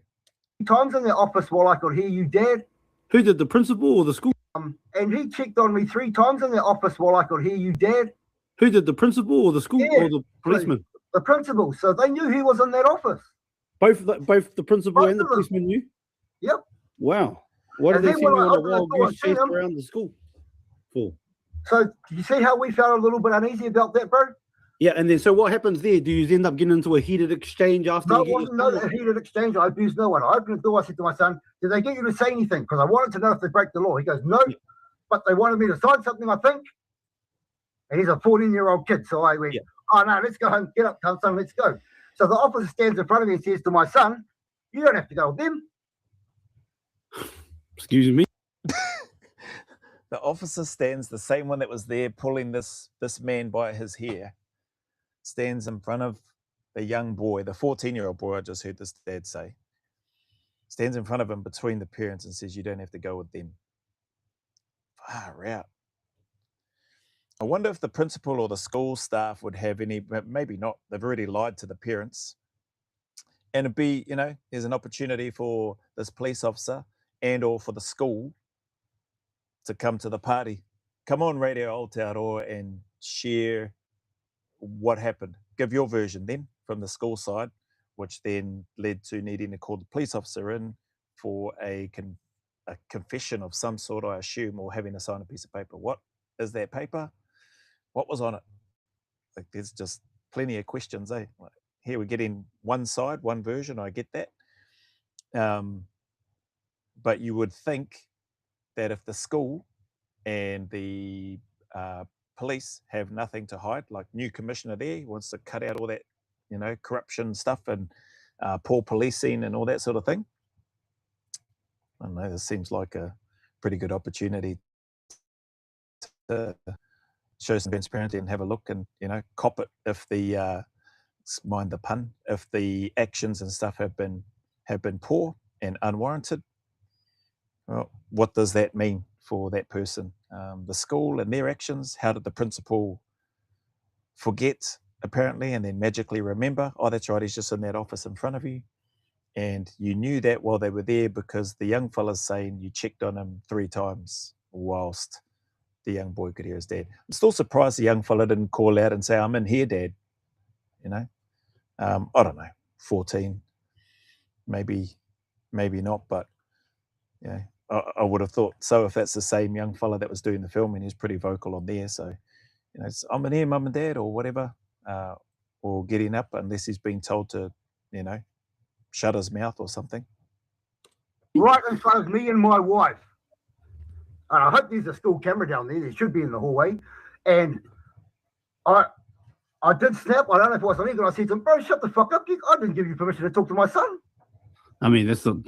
times in the office while I could hear you, Dad. Who did, the principal or the school? And he checked on me 3 times in the office while I could hear you, Dad. Who did, the principal or the school Yeah. or the policeman? The principal. So they knew he was in that office. Both the principal Both and the of them. policeman knew? Yep. Wow. What And did they then send you when I on a opened the wild door goose and seen chase him- around the school for? So you see how we felt a little bit uneasy about that, bro? Yeah, and then so what happens there? Do you end up getting into a heated exchange after No, you it get wasn't your no son? heated exchange. I abused no one. I opened the door. I said to my son, did they get you to say anything? Because I wanted to know if they break the law. He goes, no, Yeah. but they wanted me to sign something, I think. And he's a 14-year-old kid. So I went, Yeah. oh, no, let's go home. Get up, come, son, let's go. So the officer stands in front of me and says to my son, you don't have to go with them. Excuse me. The officer stands, the same one that was there pulling this man by his hair, stands in front of the young boy, the 14-year-old boy, I just heard this dad say, stands in front of him between the parents and says, you don't have to go with them. Far out. I wonder if the principal or the school staff would have any, maybe not, they've already lied to the parents. And it'd be, there's an opportunity for this police officer and or for the school to come to the party. Come on Radio Aotearoa and share what happened. Give your version then from the school side, which then led to needing to call the police officer in for a confession of some sort, I assume, or having to sign a piece of paper. What is that paper? What was on it? Like, there's just plenty of questions, eh? Like, here we're getting one side, one version. I get that. But you would think that if the school and the police have nothing to hide, like new commissioner there, he wants to cut out all that, you know, corruption stuff and poor policing and all that sort of thing. I don't know, this seems like a pretty good opportunity to show some transparency and have a look and, you know, cop it if the, mind the pun, if the actions and stuff have been poor and unwarranted. Well, what does that mean for that person? The school and their actions, how did the principal forget apparently and then magically remember? Oh, that's right, he's just in that office in front of you. And you knew that while they were there because the young fella's saying you checked on him 3 times whilst the young boy could hear his dad. I'm still surprised the young fella didn't call out and say, I'm in here, Dad. You know, I don't know, 14, maybe not, but yeah, I would have thought so if that's the same young fella that was doing the film and he's pretty vocal on there. So, you know, it's, I'm in here, Mum and Dad, or whatever, or getting up unless he's been told to, you know, shut his mouth or something. Right in front of me and my wife. And I hope there's a school camera down there. There should be in the hallway. And I did snap. I don't know if it was on either. I said to him, bro, shut the fuck up. I didn't give you permission to talk to my son. I mean, that's the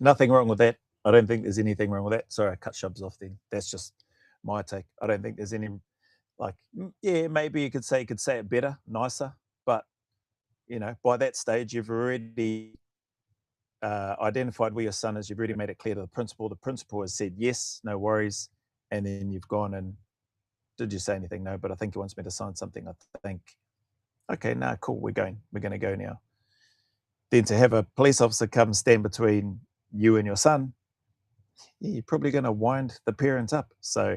Nothing wrong with that. I don't think there's anything wrong with that. Sorry, I cut Shubs off then. That's just my take. I don't think there's any, like, yeah, maybe you could say it better, nicer, but, you know, by that stage, you've already identified where your son is. You've already made it clear to the principal. The principal has said, yes, no worries. And then you've gone and, did you say anything? No, but I think he wants me to sign something. I think, okay, nah, cool, we're going to go now. Then to have a police officer come stand between you and your son, yeah, you're probably going to wind the parents up. So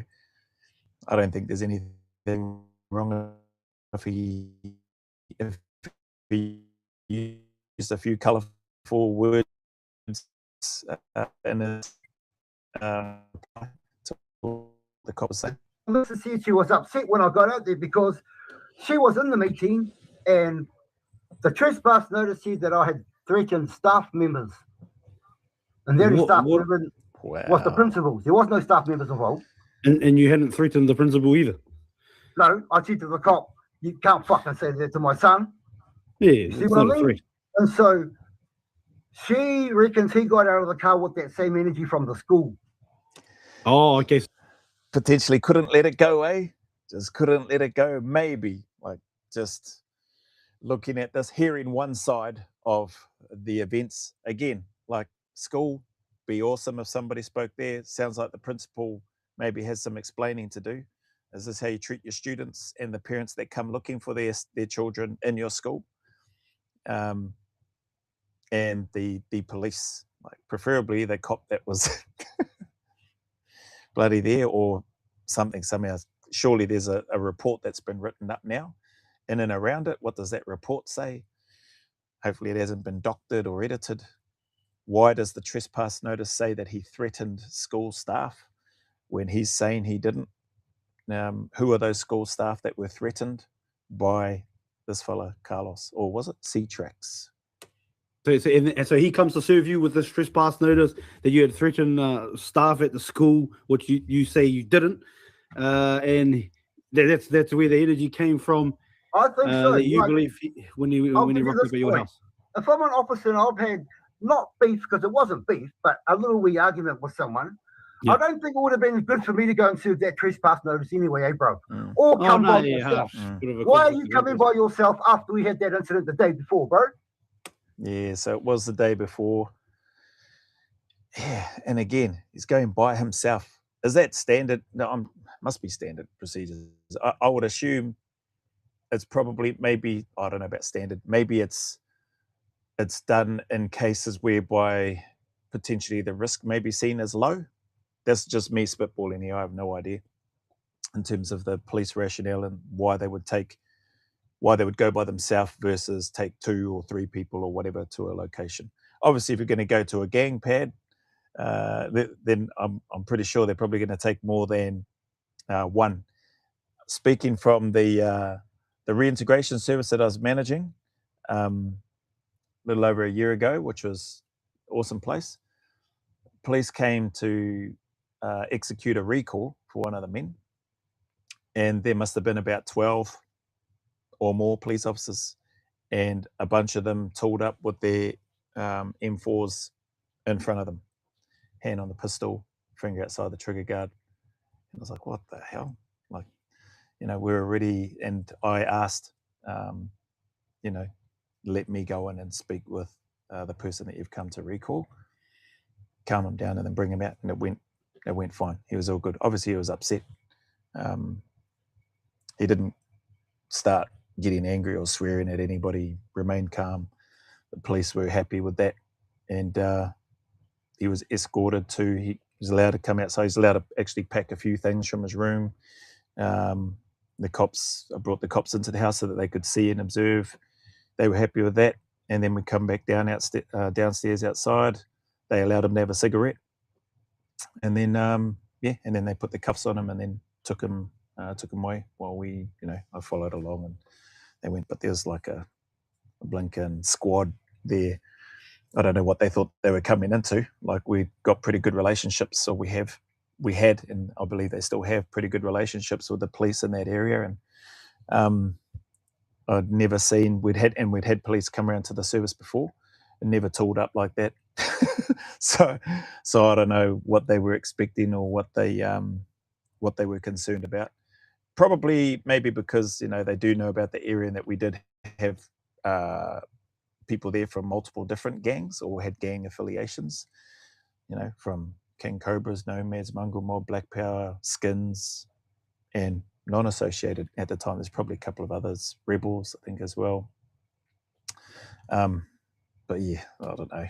I don't think there's anything wrong if he used a few colourful words in his to the cops saying. Mrs. said she was upset when I got out there because she was in the meeting and the trespass notice said that I had threatened staff members. And the only staff member was the principals. There was no staff members involved. and you hadn't threatened the principal either. No, I said to the cop, you can't fucking say that to my son. Yeah, You see it's what I not a mean? threat. And so she reckons he got out of the car with that same energy from the school. Oh, okay. Potentially couldn't let it go, eh? Just couldn't let it go. Maybe, like, just looking at this, hearing one side of the events again, like school, be awesome if somebody spoke there. Sounds like the principal maybe has some explaining to do. Is this how you treat your students and the parents that come looking for their children in your school? And the police, like preferably the cop that was bloody there or something somehow. Surely there's a report that's been written up now in and around it. What does that report say? Hopefully it hasn't been doctored or edited. Why does the trespass notice say that he threatened school staff when he's saying he didn't? Who are those school staff that were threatened by this fella, Carlos? Or was it C-Trax? So he comes to serve you with this trespass notice that you had threatened staff at the school, which you say you didn't, and that's where the energy came from. I think so. That you like, believe when he rocked up at your house. If I'm an officer and I've had not beef because it wasn't beef, but a little wee argument with someone, Yeah. I don't think it would have been good for me to go and serve that trespass notice anyway, eh, bro? Or come by yourself. Why are you coming by yourself after we had that incident the day before, bro? Yeah, so it was the day before. Yeah, and again, he's going by himself. Is that standard? No, must be standard procedures. I would assume it's probably, maybe, I don't know about standard. Maybe it's done in cases whereby potentially the risk may be seen as low. That's just me spitballing here. I have no idea in terms of the police rationale and why they would go by themselves versus take 2 or 3 people or whatever to a location. Obviously, if you're going to go to a gang pad, then I'm pretty sure they're probably going to take more than one. Speaking from the reintegration service that I was managing a little over a year ago, which was an awesome place. police came to execute a recall for one of the men, and there must have been about 12 or more police officers, and a bunch of them tooled up with their M4s in front of them, hand on the pistol, finger outside the trigger guard. And I was like, what the hell? Like, you know, we're already, and I asked, you know, let me go in and speak with the person that you've come to recall, calm him down, and then bring him out. And it went fine. He was all good. Obviously, he was upset. He didn't start getting angry or swearing at anybody, remained calm. The police were happy with that. And he was escorted to, he was allowed to come outside. He's allowed to actually pack a few things from his room. The cops, I brought the cops into the house so that they could see and observe. They were happy with that. And then we come back down downstairs outside. They allowed him to have a cigarette. And then, and then they put the cuffs on him and then took him away while we, you know, I followed along and they went. But there's like a blinking squad there. I don't know what they thought they were coming into. Like, we got pretty good relationships, so we had, and I believe they still have pretty good relationships with the police in that area. And I'd never seen, we'd had police come around to the service before and never tooled up like that. so I don't know what they were expecting or what they were concerned about. Probably maybe because, you know, they do know about the area and that we did have people there from multiple different gangs or had gang affiliations, you know, from King Cobras, Nomads, Mongrel Mob, Black Power, Skins, and non-associated at the time. There's probably a couple of others, Rebels, I think, as well. But yeah, I don't know.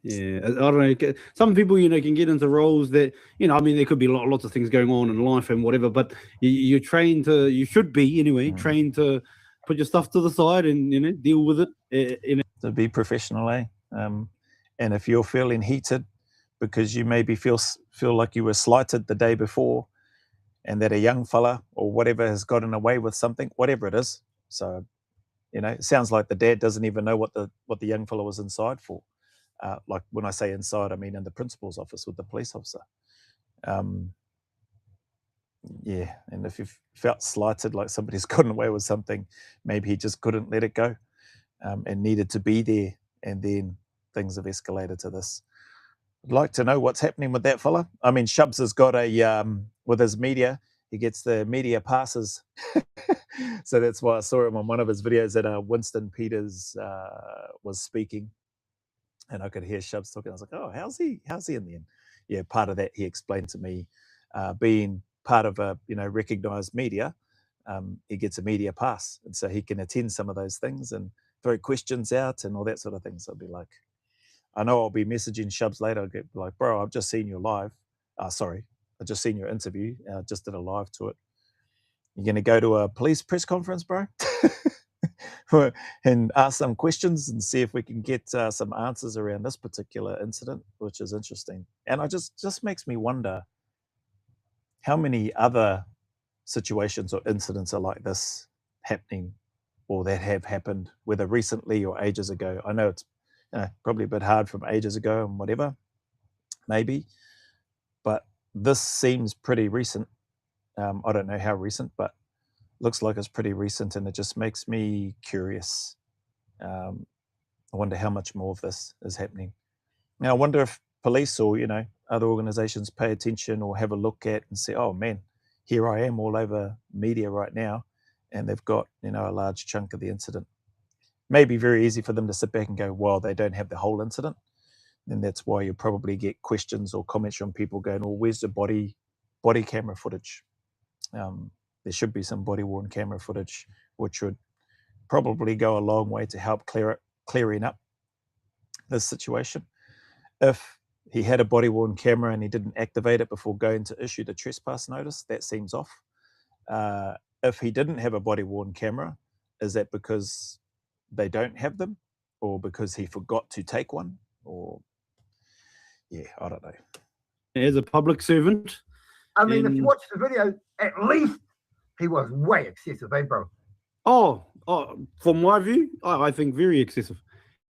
Yeah, I don't know. Some people, you know, can get into roles that, you know, I mean, there could be lots of things going on in life and whatever, but you're trained to, you should be anyway, trained to put your stuff to the side and, you know, deal with it. To be professional, eh? And if you're feeling heated because you maybe feel like you were slighted the day before, and that a young fella or whatever has gotten away with something, whatever it is. So, you know, it sounds like the dad doesn't even know what the young fella was inside for. Like, when I say inside, I mean in the principal's office with the police officer. Yeah, and if you felt slighted, like somebody's gotten away with something, maybe he just couldn't let it go and needed to be there, and then things have escalated to this. I'd like to know what's happening with that fella. I mean, Shubs has got a, with his media, he gets the media passes. So that's why I saw him on one of his videos that Winston Peters was speaking. And I could hear Shubs talking. I was like, oh, how's he in the end? Yeah, part of that, he explained to me, being part of a, you know, recognized media, he gets a media pass. And so he can attend some of those things and throw questions out and all that sort of thing. So I'll be like, I know I'll be messaging Shubs later. I'll get like, bro, I've just seen your live. Sorry, I've just seen your interview. Just did a live to it. You're going to go to a police press conference, bro? And ask some questions and see if we can get some answers around this particular incident, which is interesting. And I just makes me wonder how many other situations or incidents are like this happening or that have happened, whether recently or ages ago. I know it's probably a bit hard from ages ago and whatever, maybe, but this seems pretty recent. I don't know how recent, but looks like it's pretty recent, and it just makes me curious. I wonder how much more of this is happening. Now, I wonder if police or, you know, other organizations pay attention or have a look at and say, oh man, here I am all over media right now, and they've got, you know, a large chunk of the incident. Maybe very easy for them to sit back and go, well, they don't have the whole incident. And that's why you probably get questions or comments from people going, well, where's the body camera footage? There should be some body-worn camera footage, which would probably go a long way to help clearing up this situation. If he had a body-worn camera and he didn't activate it before going to issue the trespass notice, that seems off. If he didn't have a body-worn camera, is that because they don't have them, or because he forgot to take one? Or, yeah, I don't know. As a public servant, I mean, if you watch the video, at least he was way excessive, eh, bro? Oh, from my view, I think very excessive.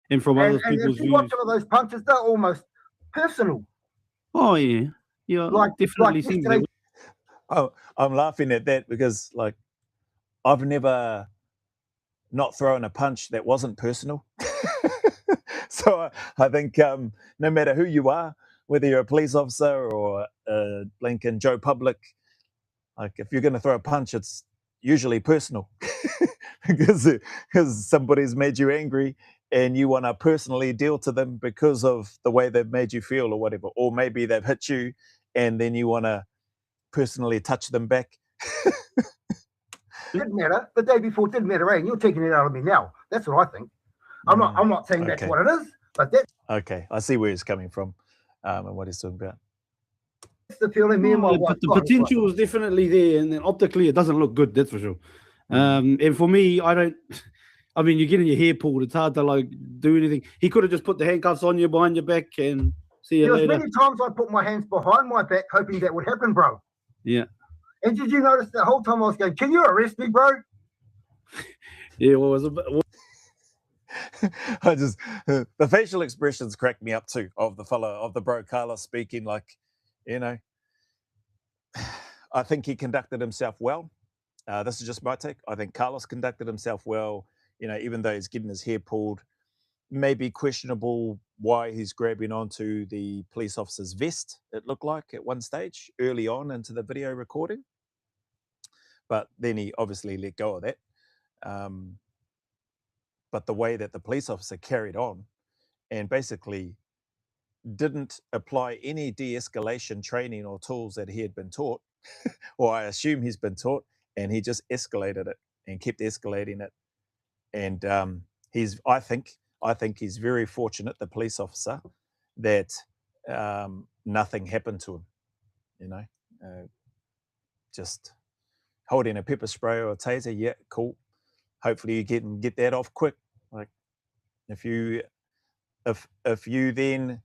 And from other people's views. If you watch some of those punches, they're almost personal. Oh yeah, yeah, Like definitely seems that yesterday, way. Oh, I'm laughing at that because, like, I've never not thrown a punch that wasn't personal. So I think no matter who you are, whether you're a police officer or Lincoln Joe Public, like if you're going to throw a punch, it's usually personal because somebody's made you angry and you want to personally deal to them because of the way they've made you feel or whatever, or maybe they've hit you and then you want to personally touch them back. didn't matter. The day before didn't matter, and you're taking it out of me now. That's what I think. I'm not saying that's Okay. what it is, but that's Okay, I see where he's coming from and what he's talking about. the feeling me and my Oh, wife but the got. potential is definitely there, and then optically it doesn't look good. That's for sure. And for me, I don't. I mean, you're getting your hair pulled. It's hard to like do anything. He could have just put the handcuffs on you behind your back and see you There was later. many times I put my hands behind my back hoping that would happen, bro. Yeah, And did you notice the whole time I was going, "Can you arrest me, bro?" yeah. Well, it was a bit, I just the facial expressions cracked me up too of the bro Carlos speaking, like, you know, I think he conducted himself well. This is just my take. I think Carlos conducted himself well, you know, even though he's getting his hair pulled. Maybe questionable why he's grabbing onto the police officer's vest, it looked like at one stage early on into the video recording. But then he obviously let go of that. But the way that the police officer carried on and basically didn't apply any de-escalation training or tools that he had been taught, or I assume he's been taught, and he just escalated it and kept escalating it. And I think he's very fortunate, the police officer, that nothing happened to him. You know, just holding a pepper spray or a taser, yeah, cool. Hopefully you get that off quick. Like if you then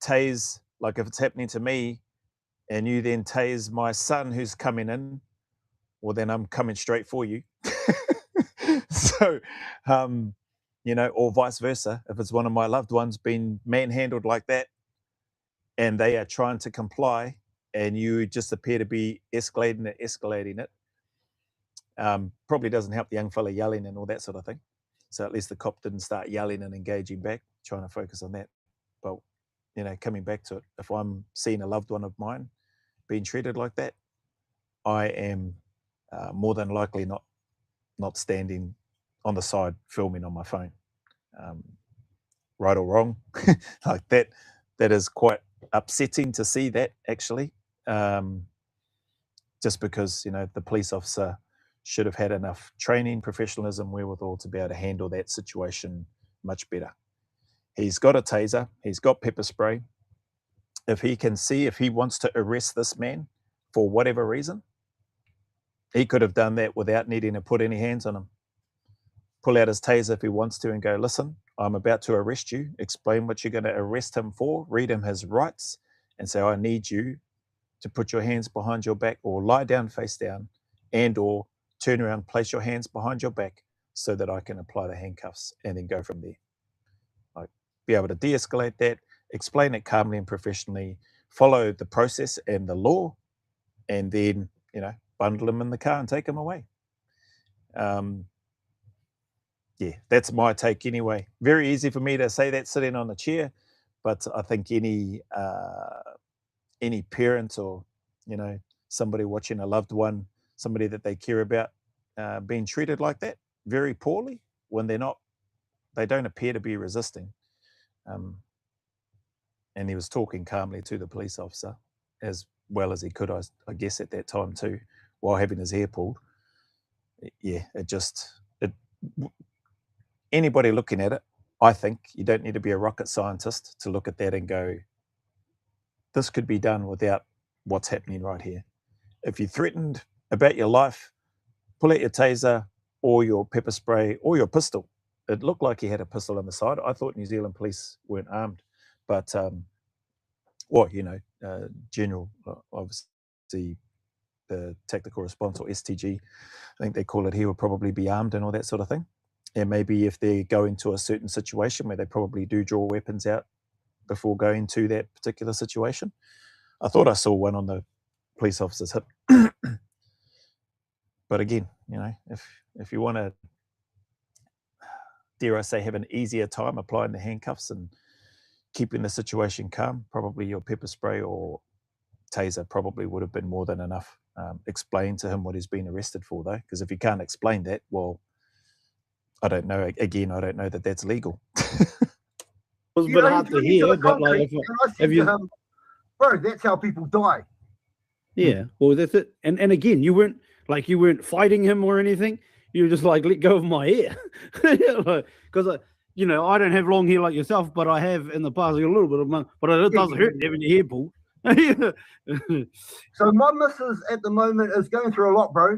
tase, like if it's happening to me, and you then tase my son who's coming in, well then I'm coming straight for you. So, you know, or vice versa. If it's one of my loved ones being manhandled like that, and they are trying to comply, and you just appear to be escalating it, probably doesn't help the young fella yelling and all that sort of thing. So at least the cop didn't start yelling and engaging back, trying to focus on that. But, you know, coming back to it, if I'm seeing a loved one of mine being treated like that, I am more than likely not standing on the side filming on my phone, right or wrong. Like that is quite upsetting to see that, actually, just because, you know, the police officer should have had enough training, professionalism, wherewithal to be able to handle that situation much better. He's got a taser, he's got pepper spray. If he can see, if he wants to arrest this man for whatever reason, he could have done that without needing to put any hands on him. Pull out his taser if he wants to and go, listen, I'm about to arrest you. Explain what you're going to arrest him for. Read him his rights and say, I need you to put your hands behind your back or lie down face down and or turn around, place your hands behind your back so that I can apply the handcuffs and then go from there. Like, be able to de-escalate that, explain it calmly and professionally, follow the process and the law, and then, you know, bundle him in the car and take him away. Yeah, that's my take anyway. Very easy for me to say that sitting on a chair, but I think any parent or, you know, somebody watching a loved one, somebody that they care about, being treated like that very poorly when they don't appear to be resisting. And he was talking calmly to the police officer as well as he could, I guess, at that time too, while having his hair pulled. Yeah, anybody looking at it, I think you don't need to be a rocket scientist to look at that and go, this could be done without what's happening right here. If you're threatened about your life, pull out your taser or your pepper spray or your pistol. It looked like he had a pistol on the side. I thought New Zealand police weren't armed, but, well, you know, general, obviously, the tactical response, or STG, I think they call it here, will probably be armed and all that sort of thing. And maybe if they're going to a certain situation where they probably do draw weapons out, before going to that particular situation. I thought I saw one on the police officer's hip. But again, you know, if you want to, dare I say, have an easier time applying the handcuffs and keeping the situation calm, probably your pepper spray or taser probably would have been more than enough. Explain to him what he's been arrested for, though, because if you can't explain that, well, I don't know. Again, I don't know that that's legal. It was a bit hard to hear, but like, bro, that's how people die. Yeah, well, that's it. And again, you weren't fighting him or anything. You were just like, let go of my ear, because you know, I don't have long hair like yourself, but I have in the past a little bit of my. But it doesn't hurt having your hair pulled. So my missus at the moment is going through a lot, bro.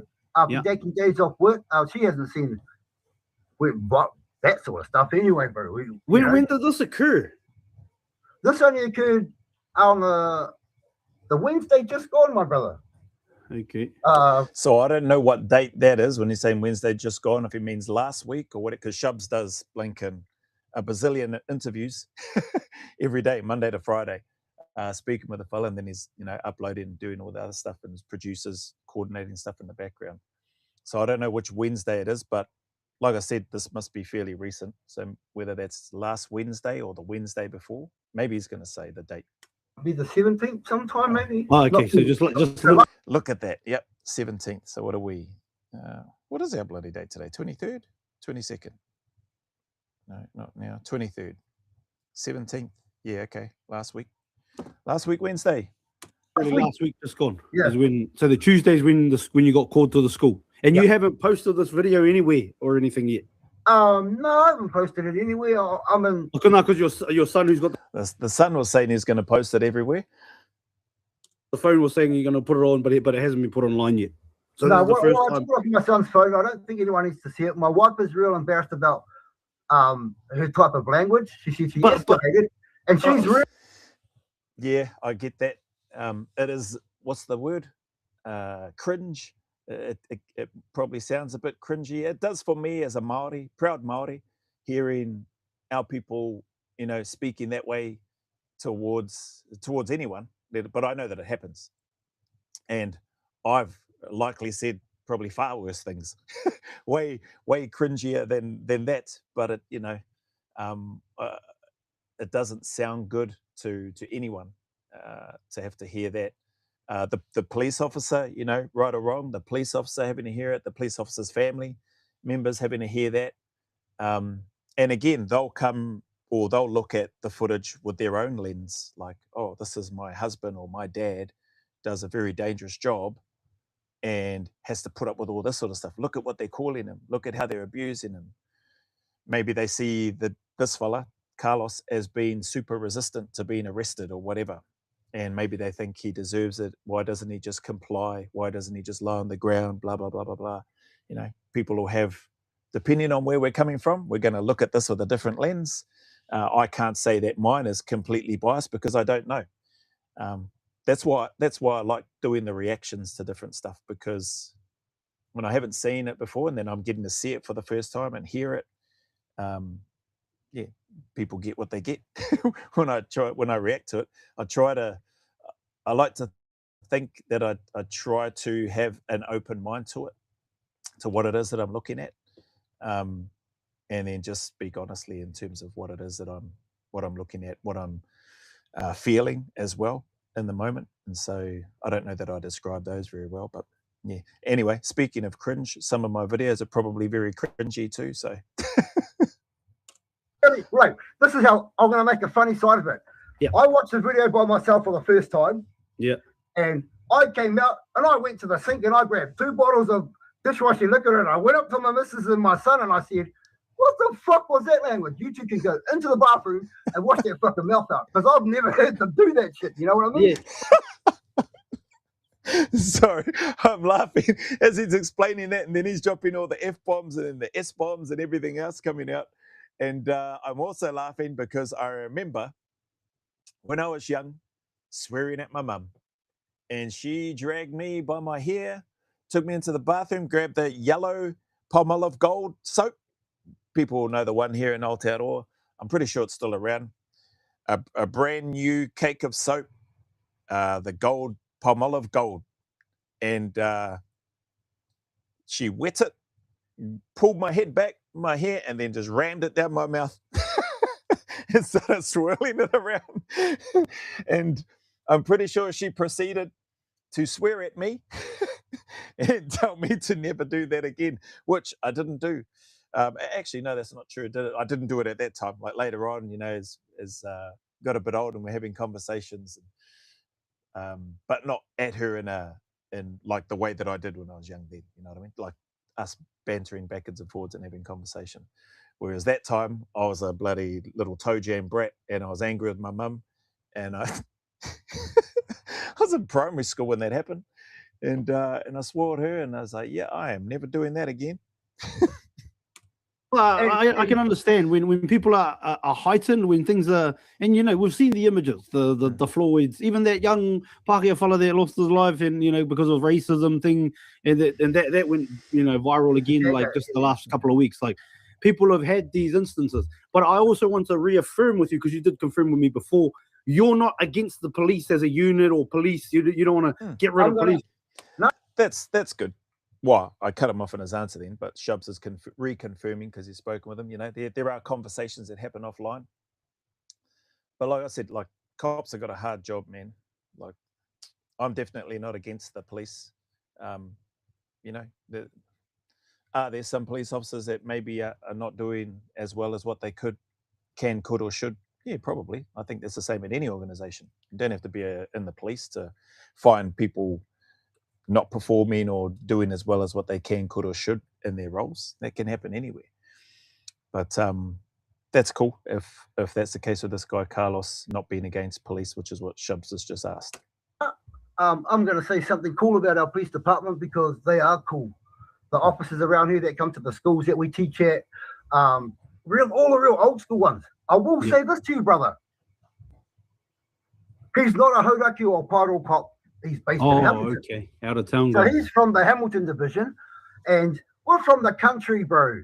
Taking days off work. She hasn't seen that sort of stuff anyway, bro. When did this occur? This only occurred on the Wednesday just gone, my brother. Okay. So I don't know what date that is when he's saying Wednesday just gone, if he means last week or what, because Shubs does blinking a bazillion interviews every day, Monday to Friday, speaking with a fella, and then he's, you know, uploading and doing all the other stuff, and his producers coordinating stuff in the background. So I don't know which Wednesday it is, but like I said, this must be fairly recent. So whether that's last Wednesday or the Wednesday before, maybe he's going to say the date. Be the 17th sometime, maybe. Oh, okay. So just look at that. Yep, 17th. So what are we? What is our bloody date today? 23rd, 22nd. No, not now. 23rd, 17th. Yeah, okay. Last week Wednesday. Last week just gone. Yeah. So the Tuesday's when you got called to the school, and you haven't posted this video anywhere or anything yet. No, I haven't posted it anywhere. I'm in. No, because your son, who's got the son, was saying he's going to post it everywhere. The phone was saying you're going to put it on, but it hasn't been put online yet. So no, this is the first I time. took it off my son's phone. I don't think anyone needs to see it. My wife is real embarrassed about her type of language. She escalated, and she's real. Yeah, I get that. It is, what's the word? Cringe. It probably sounds a bit cringy. It does for me as a Māori, proud Māori, hearing our people, you know, speaking that way towards anyone. But I know that it happens, and I've likely said probably far worse things, way cringier than that. But it, you know, it doesn't sound good to anyone to have to hear that. The police officer, you know, right or wrong, the police officer having to hear it, the police officer's family members having to hear that. And again, they'll look at the footage with their own lens, like, oh, this is my husband or my dad does a very dangerous job and has to put up with all this sort of stuff. Look at what they're calling him. Look at how they're abusing him. Maybe they see this fella, Carlos, as being super resistant to being arrested or whatever. And maybe they think he deserves it. Why doesn't he just comply? Why doesn't he just lie on the ground? Blah, blah, blah, blah, blah. You know, people will have, depending on where we're coming from, we're going to look at this with a different lens. I can't say that mine is completely biased because I don't know. That's why I like doing the reactions to different stuff, because when I haven't seen it before and then I'm getting to see it for the first time and hear it, yeah, people get what they get. when I react to it, I like to think that I try to have an open mind to it, to what it is that I'm looking at, and then just speak honestly in terms of what it is that I'm looking at, what I'm feeling as well in the moment. And so I don't know that I describe those very well, but yeah. Anyway, speaking of cringe, some of my videos are probably very cringy too. So. Right, this is how I'm going to make a funny side of it. Yeah. I watched the video by myself for the first time. Yeah. And I came out and I went to the sink and I grabbed 2 bottles of dishwashing liquor and I went up to my missus and my son and I said, what the fuck was that language? You two can go into the bathroom and wash their fucking mouth out, because I've never heard them do that shit. You know what I mean? Yeah. Sorry, I'm laughing as he's explaining that, and then he's dropping all the F-bombs and the S-bombs and everything else coming out. And I'm also laughing because I remember when I was young, swearing at my mum, and she dragged me by my hair, took me into the bathroom, grabbed the yellow Palmolive Gold soap. People will know the one here in Aotearoa. I'm pretty sure it's still around. a brand new cake of soap, the gold, Palmolive Gold. And she wet it, pulled my head back, my hair, and then just rammed it down my mouth and started swirling it around. And I'm pretty sure she proceeded to swear at me and tell me to never do that again, which I didn't do. Actually, no, that's not true. I didn't do it at that time. Like later on, you know, as got a bit old and we're having conversations, but not at her in like the way that I did when I was young then. You know what I mean? Like us bantering backwards and forwards and having conversation. Whereas that time I was a bloody little toe jam brat and I was angry with my mum, and I I was in primary school when that happened, and I swore at her and I was like, yeah, I am never doing that again. Well, I can understand when people are heightened, when things are, and you know, we've seen the images, the Floyds, even that young Pākehā fella that lost his life, and you know, because of racism thing, and that went, you know, viral again, like just the last couple of weeks. Like people have had these instances, but I also want to reaffirm with you, because you did confirm with me before, you're not against the police as a unit or police. You don't want to get rid of police. No, that's good. Well, I cut him off in his answer then, but Shubs is reconfirming because he's spoken with him. You know, there are conversations that happen offline. But like I said, like cops have got a hard job, man. Like I'm definitely not against the police. You know, there's some police officers that maybe are not doing as well as what they could or should. Yeah, probably. I think that's the same in any organization. You don't have to be in the police to find people not performing or doing as well as what they could or should in their roles. That can happen anywhere. But that's cool if that's the case with this guy Carlos not being against police, which is what Shubs has just asked. I'm going to say something cool about our police department, because they are cool. The officers around here that come to the schools that we teach at, all the real old school ones. I will say this to you, brother. He's not a Hauraki or Pairo cop. He's based in Hamilton. Okay. Out of town. So he's from the Hamilton division, and we're from the country, bro.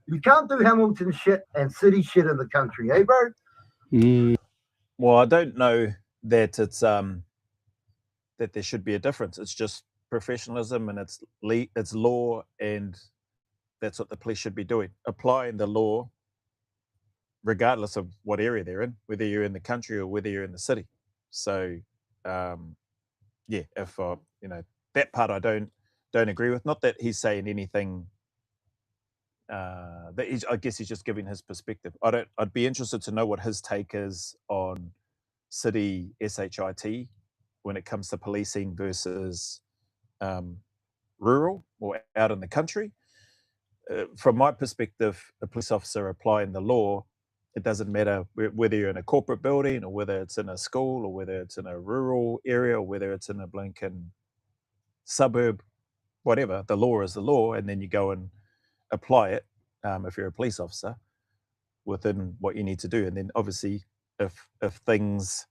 You can't do Hamilton shit and city shit in the country, eh, bro? Well, I don't know that it's that there should be a difference. It's just professionalism, and it's law, and that's what the police should be doing, applying the law regardless of what area they're in, whether you're in the country or whether you're in the city. So yeah, if you know, that part I don't agree with. Not that he's saying anything that I guess he's just giving his perspective. I'd be interested to know what his take is on city SHIT when it comes to policing versus rural or out in the country. From my perspective, a police officer applying the law, it doesn't matter whether you're in a corporate building or whether it's in a school or whether it's in a rural area or whether it's in a blinking suburb, whatever. The law is the law, and then you go and apply it if you're a police officer within what you need to do. And then obviously if things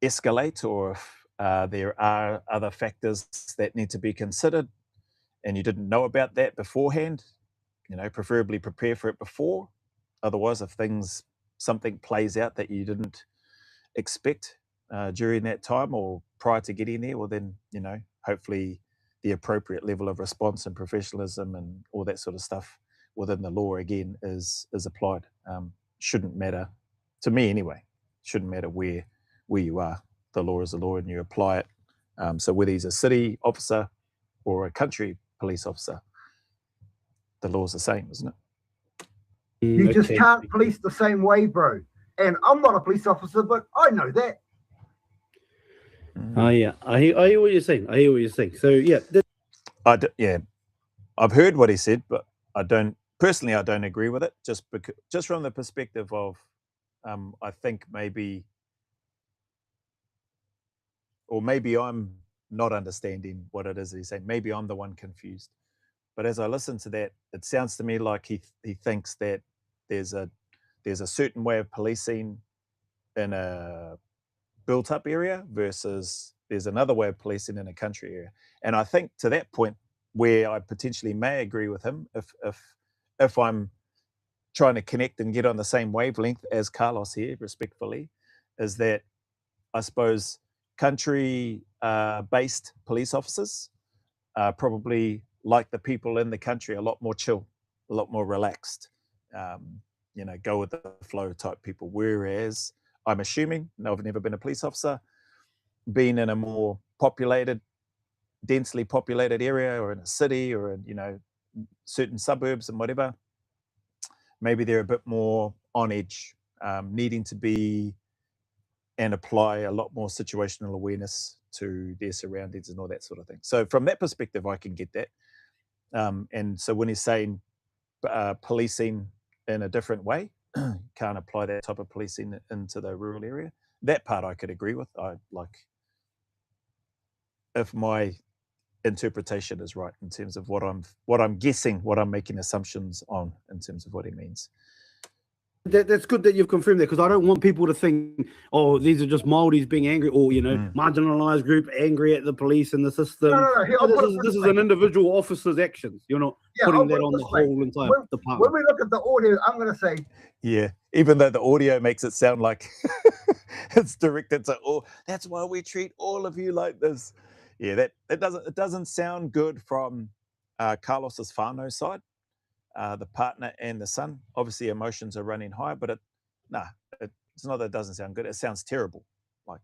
escalate, or if there are other factors that need to be considered and you didn't know about that beforehand, you know, preferably prepare for it before. Otherwise, if something plays out that you didn't expect during that time or prior to getting there, well then, you know, hopefully the appropriate level of response and professionalism and all that sort of stuff within the law again is applied. Shouldn't matter, to me anyway, shouldn't matter where you are. The law is the law and you apply it. So whether he's a city officer or a country police officer, the law's the same, isn't it? You just can't police the same way, bro. And I'm not a police officer, but I know that. Oh yeah, I hear what you're saying. So yeah, I've heard what he said, but I don't agree with it. Just from the perspective of, I think maybe I'm not understanding what it is that he's saying. Maybe I'm the one confused. But as I listen to that, it sounds to me like he thinks that there's a certain way of policing in a built-up area versus there's another way of policing in a country area. And I think to that point, where I potentially may agree with him, if I'm trying to connect and get on the same wavelength as Carlos here, respectfully, is that I suppose country-based police officers are probably, like the people in the country, a lot more chill, a lot more relaxed, you know, go with the flow type people. Whereas I'm assuming, no, I've never been a police officer, being in a more populated, densely populated area, or in a city, or in, you know, certain suburbs and whatever, maybe they're a bit more on edge, needing to be and apply a lot more situational awareness to their surroundings and all that sort of thing. So from that perspective, I can get that. And so when he's saying policing in a different way, can't apply that type of policing into the rural area, that part I could agree with. I like, if my interpretation is right in terms of what I'm guessing, what I'm making assumptions on in terms of what he means. That's good that you've confirmed that, because I don't want people to think, oh, these are just Māoris being angry, or, you know, marginalised group angry at the police and the system. No. This is an individual officer's actions. You're not putting that on the whole entire department. When we look at the audio, I'm going to say, yeah, even though the audio makes it sound like it's directed to all, that's why we treat all of you like this. Yeah, it doesn't sound good from Carlos's whānau side. The partner and the son, obviously emotions are running high, but it's not that it doesn't sound good. It sounds terrible. Like,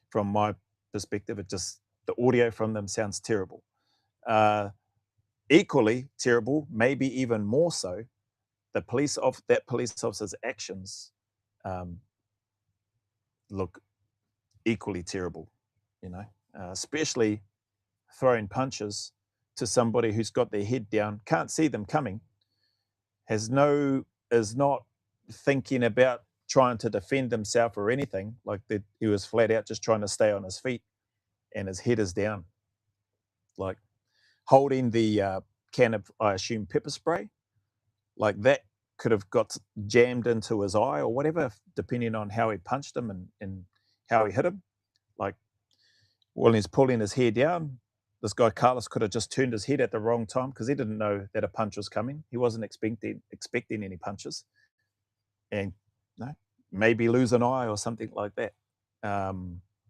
from my perspective, the audio from them sounds terrible. Equally terrible, maybe even more so, that police officer's actions look equally terrible, you know, especially throwing punches to somebody who's got their head down, can't see them coming, is not thinking about trying to defend himself or anything. Like, he was flat out just trying to stay on his feet, and his head is down, like holding the can of, I assume, pepper spray, like that could have got jammed into his eye or whatever, depending on how he punched him and how he hit him. Like, when he's pulling his hair down, this guy Carlos could have just turned his head at the wrong time, because he didn't know that a punch was coming. He wasn't expecting any punches, and maybe lose an eye or something like that,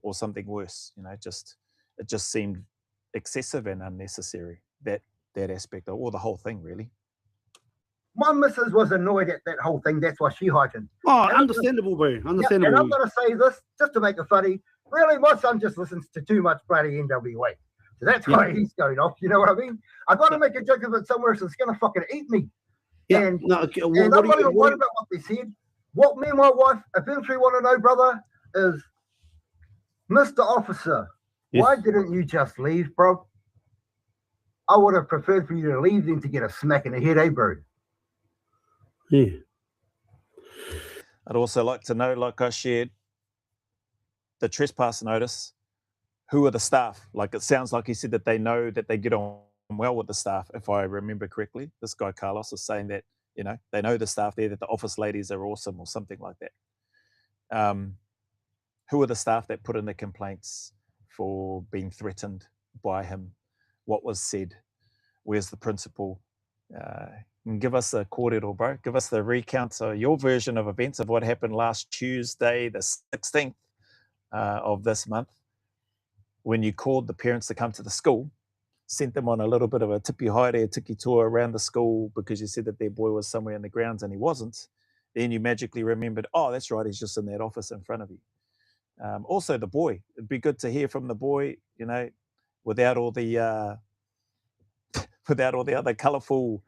or something worse. You know, it just seemed excessive and unnecessary, that aspect, or the whole thing, really. My missus was annoyed at that whole thing. That's why she heightened. Oh, understandable, bro. Understandable. And I'm going to say this just to make it funny. Really, my son just listens to too much bloody NWA. So that's why he's going off. You know what I mean? I got to make a joke of it somewhere, so it's going to fucking eat me. Yeah. And I'm not even worried about what they said. What me and my wife eventually want to know, brother, is, Mr. Officer, why didn't you just leave, bro? I would have preferred for you to leave than to get a smack in the head, bro? Yeah. I'd also like to know, like I shared, the trespass notice, who are the staff? Like, it sounds like he said that they know that they get on well with the staff, if I remember correctly. This guy Carlos is saying that, you know, they know the staff there, that the office ladies are awesome or something like that. Who are the staff that put in the complaints for being threatened by him? What was said? Where's the principal? Give us a kōrero, bro. Give us the recount, so your version of events of what happened last Tuesday, the 16th of this month, when you called the parents to come to the school, sent them on a little bit of a tipi haere, tiki tour around the school because you said that their boy was somewhere in the grounds and he wasn't. Then you magically remembered, oh, that's right, he's just in that office in front of you. Also, the boy. It'd be good to hear from the boy, you know, without all the other colourful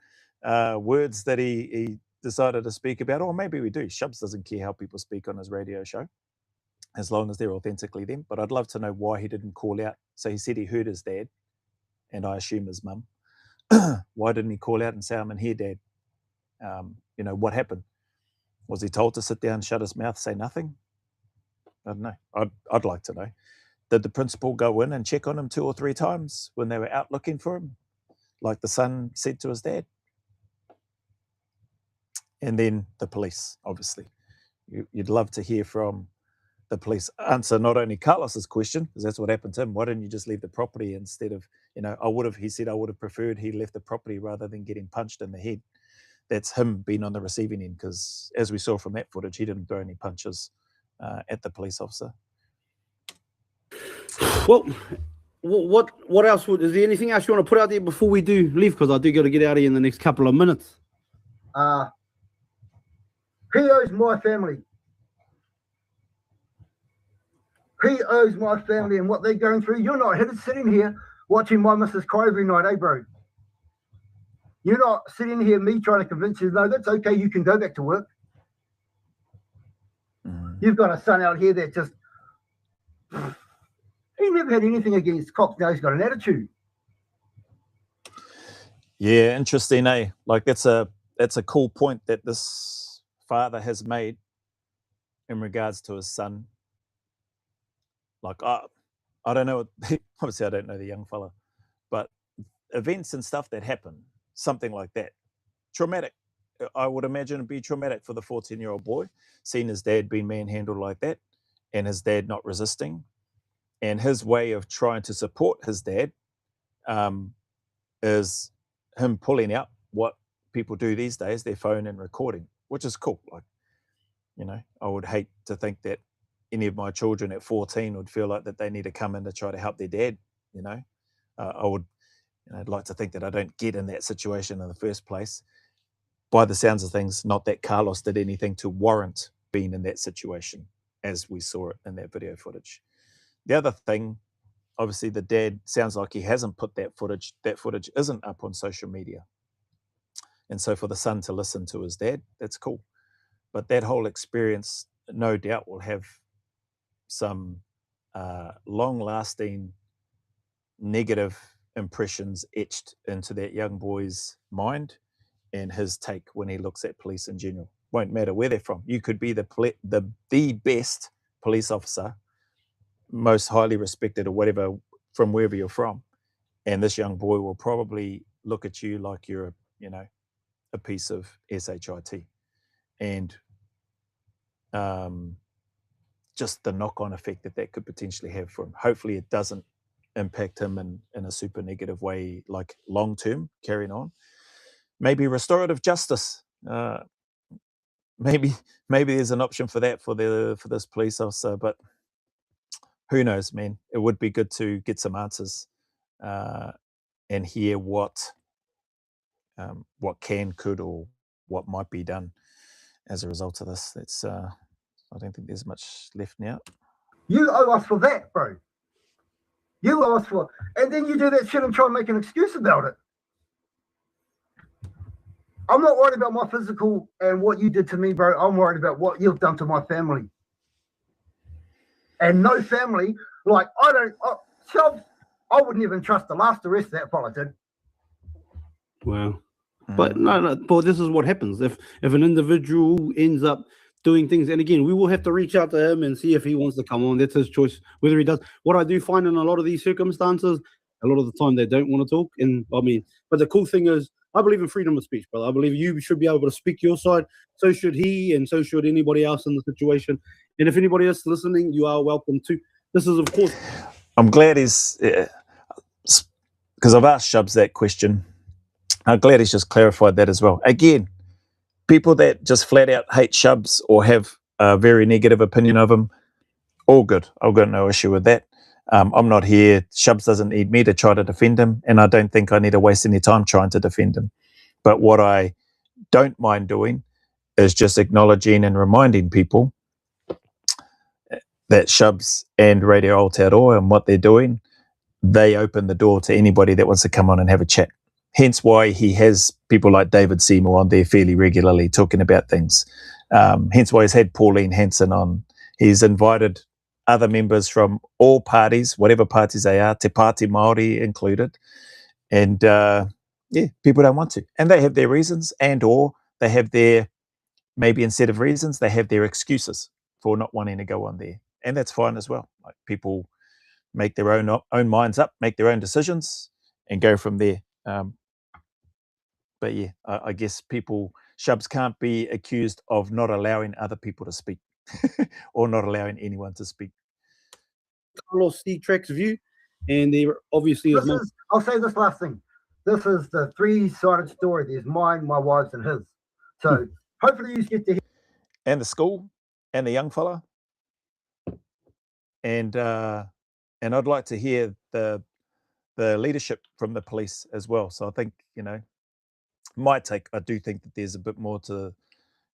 words that he decided to speak about. Or maybe we do. Shubs doesn't care how people speak on his radio show, as long as they're authentically them. But I'd love to know why he didn't call out. So he said he heard his dad, and I assume his mum. Why didn't he call out and say, I'm in here, Dad? You know, what happened? Was he told to sit down, shut his mouth, say nothing? I don't know. I'd like to know. Did the principal go in and check on him 2 or 3 times when they were out looking for him, like the son said to his dad? And then the police, obviously. You'd love to hear from the police answer not only Carlos's question, because that's what happened to him. Why didn't you just leave the property instead of, you know, he said I would have preferred he left the property rather than getting punched in the head. that's him being on the receiving end, because as we saw from that footage, he didn't throw any punches at the police officer. Well, what else? Is there anything else you want to put out there before we do leave? Because I do got to get out of here in the next couple of minutes. He owes my family. He owes my family and what they're going through. You're not sitting here watching my missus cry every night, eh, bro? You're not sitting here, me trying to convince you, no, that's okay, you can go back to work. You've got a son out here that just, he never had anything against cops. Now he's got an attitude. Yeah, interesting, eh? Like that's a cool point that this father has made in regards to his son. Like, I don't know, obviously I don't know the young fella, but events and stuff that happen, something like that, traumatic. I would imagine it'd be traumatic for the 14-year-old boy, seeing his dad being manhandled like that and his dad not resisting. And his way of trying to support his dad is him pulling out what people do these days, their phone and recording, which is cool. Like, you know, I would hate to think that any of my children at 14 would feel like that they need to come in to try to help their dad. You know, I'd like to think that I don't get in that situation in the first place. By the sounds of things, not that Carlos did anything to warrant being in that situation, as we saw it in that video footage. The other thing, obviously, the dad sounds like he hasn't put that footage. That footage isn't up on social media. And so for the son to listen to his dad, that's cool. But that whole experience, no doubt, will have some long-lasting negative impressions etched into that young boy's mind and his take when he looks at police in general. Won't matter where they're from. You could be the best police officer, most highly respected or whatever, from wherever you're from, and this young boy will probably look at you like you're, you know, a piece of shit. And just the knock-on effect that could potentially have for him. Hopefully it doesn't impact him in a super negative way, like long-term, carrying on. Maybe restorative justice. Maybe there's an option for that for this police officer, but who knows, man? It would be good to get some answers and hear what can, could, or what might be done as a result of this. It's I don't think there's much left now. You owe us for that, bro. You owe us for, and then you do that shit and try and make an excuse about it. I'm not worried about my physical and what you did to me, bro. I'm worried about what you've done to my family. And no family, like, I wouldn't even trust the last arrest that fella did. Wow. But no, but this is what happens. If an individual ends up doing things, and again, we will have to reach out to him and see if he wants to come on. That's his choice, whether he does. What I do find in a lot of these circumstances, a lot of the time they don't want to talk. And I mean, but the cool thing is, I believe in freedom of speech, brother. I believe you should be able to speak your side. So should he, and so should anybody else in the situation. And if anybody else listening, you are welcome to. This is, of course. I'm glad he's, because I've asked Shubs that question. I'm glad he's just clarified that as well. Again, people that just flat out hate Shubs or have a very negative opinion of him, all good. I've got no issue with that. I'm not here. Shubs doesn't need me to try to defend him, and I don't think I need to waste any time trying to defend him. But what I don't mind doing is just acknowledging and reminding people that Shubs and Radio Aotearoa and what they're doing, they open the door to anybody that wants to come on and have a chat. Hence why he has people like David Seymour on there fairly regularly talking about things. Hence why he's had Pauline Hanson on. He's invited other members from all parties, whatever parties they are, Te Pāti Māori included. And people don't want to. And they have their reasons, and or they have their, maybe instead of reasons, they have their excuses for not wanting to go on there. And that's fine as well. Like, people make their own minds up, make their own decisions, and go from there. But yeah, I guess Shubs can't be accused of not allowing other people to speak or not allowing anyone to speak. Carlos C. Track's view, and there obviously I'll say this last thing. This is the three-sided story. There's mine, my wife's, and his. So hopefully you get to hear. And the school and the young fella. And I'd like to hear the leadership from the police as well. So I think, you know, my take, I do think that there's a bit more to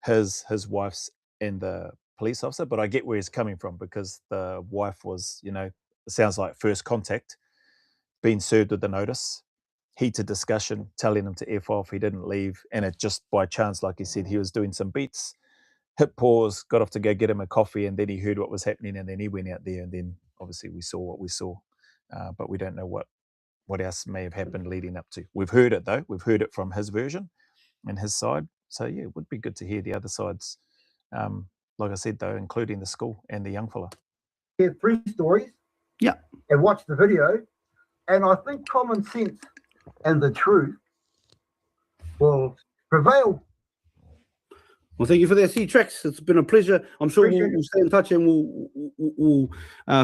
his wife's and the police officer, but I get where he's coming from, because the wife was, you know, it sounds like first contact, being served with the notice, heated discussion, telling him to F off, he didn't leave, and it just by chance, like he said, he was doing some beats, hit pause, got off to go get him a coffee, and then he heard what was happening, and then he went out there, and then obviously we saw what we saw, but we don't know what else may have happened leading up to. We've heard it though. We've heard it from his version and his side. So yeah, it would be good to hear the other sides. Like I said though, including the school and the young fella. Hear 3 stories. Yeah. And watch the video. And I think common sense and the truth will prevail. Well, thank you for that, C-Trax. It's been a pleasure. I'm sure Appreciate we'll stay in touch, and we'll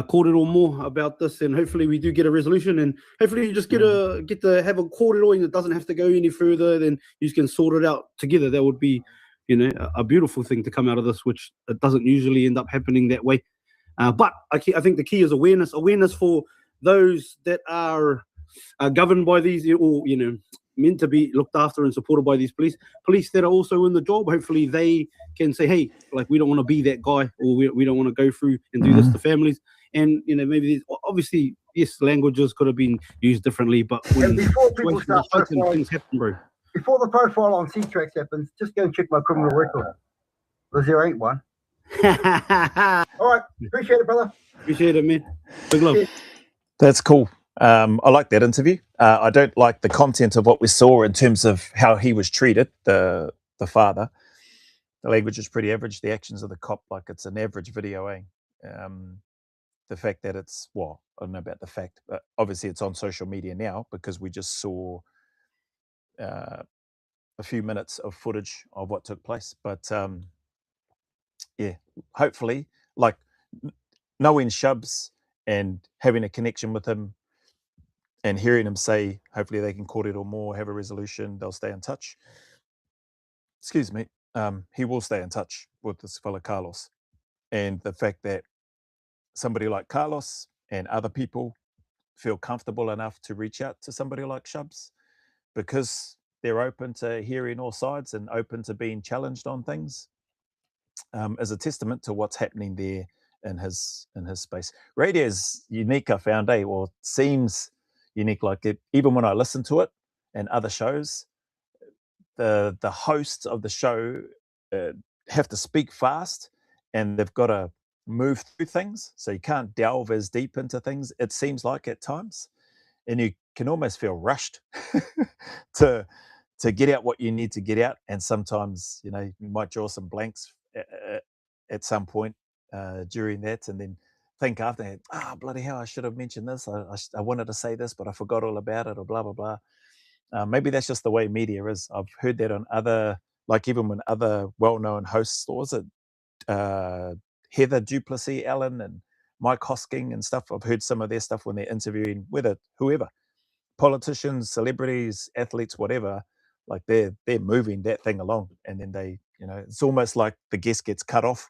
corridor more about this, and hopefully we do get a resolution, and hopefully you just get to have a corridor, and it doesn't have to go any further. Then you can sort it out together. That would be, you know, a beautiful thing to come out of this, which it doesn't usually end up happening that way. But I think the key is awareness for those that are governed by these, or, you know, meant to be looked after and supported by these police that are also in the job. Hopefully they can say, hey, like, we don't want to be that guy, or we don't want to go through and do this to families. And, you know, maybe obviously, yes, languages could have been used differently, but when before people start things happen, bro. Before the profile on C-Trax happens, just go and check my criminal record, because there ain't one. All right, appreciate it, brother. Appreciate it, man. Big love. That's cool. I like that interview. I don't like the content of what we saw in terms of how he was treated, the father. The language is pretty average. The actions of the cop, like it's an average video, eh? The fact that it's, well, I don't know about the fact, but obviously it's on social media now, because we just saw a few minutes of footage of what took place. But yeah, hopefully, like knowing Shubs and having a connection with him, and hearing him say, hopefully they can court it or more, have a resolution, they'll stay in touch. Excuse me. He will stay in touch with this fella Carlos. And the fact that somebody like Carlos and other people feel comfortable enough to reach out to somebody like Shubs, because they're open to hearing all sides and open to being challenged on things, is a testament to what's happening there in his space. Radio is unique, I found, or seems unique. Like it, even when I listen to it and other shows, the hosts of the show have to speak fast, and they've got to move through things, so you can't delve as deep into things, it seems like at times, and you can almost feel rushed to get out what you need to get out. And sometimes, you know, you might draw some blanks at some point during that, and then think after, bloody hell, I should have mentioned this. I wanted to say this, but I forgot all about it, or blah, blah, blah. Maybe that's just the way media is. I've heard that on other, like even when other well-known hosts stores, Heather Duplessis Allen and Mike Hosking and stuff, I've heard some of their stuff when they're interviewing whoever, politicians, celebrities, athletes, whatever, like they're moving that thing along, and then they, you know, it's almost like the guest gets cut off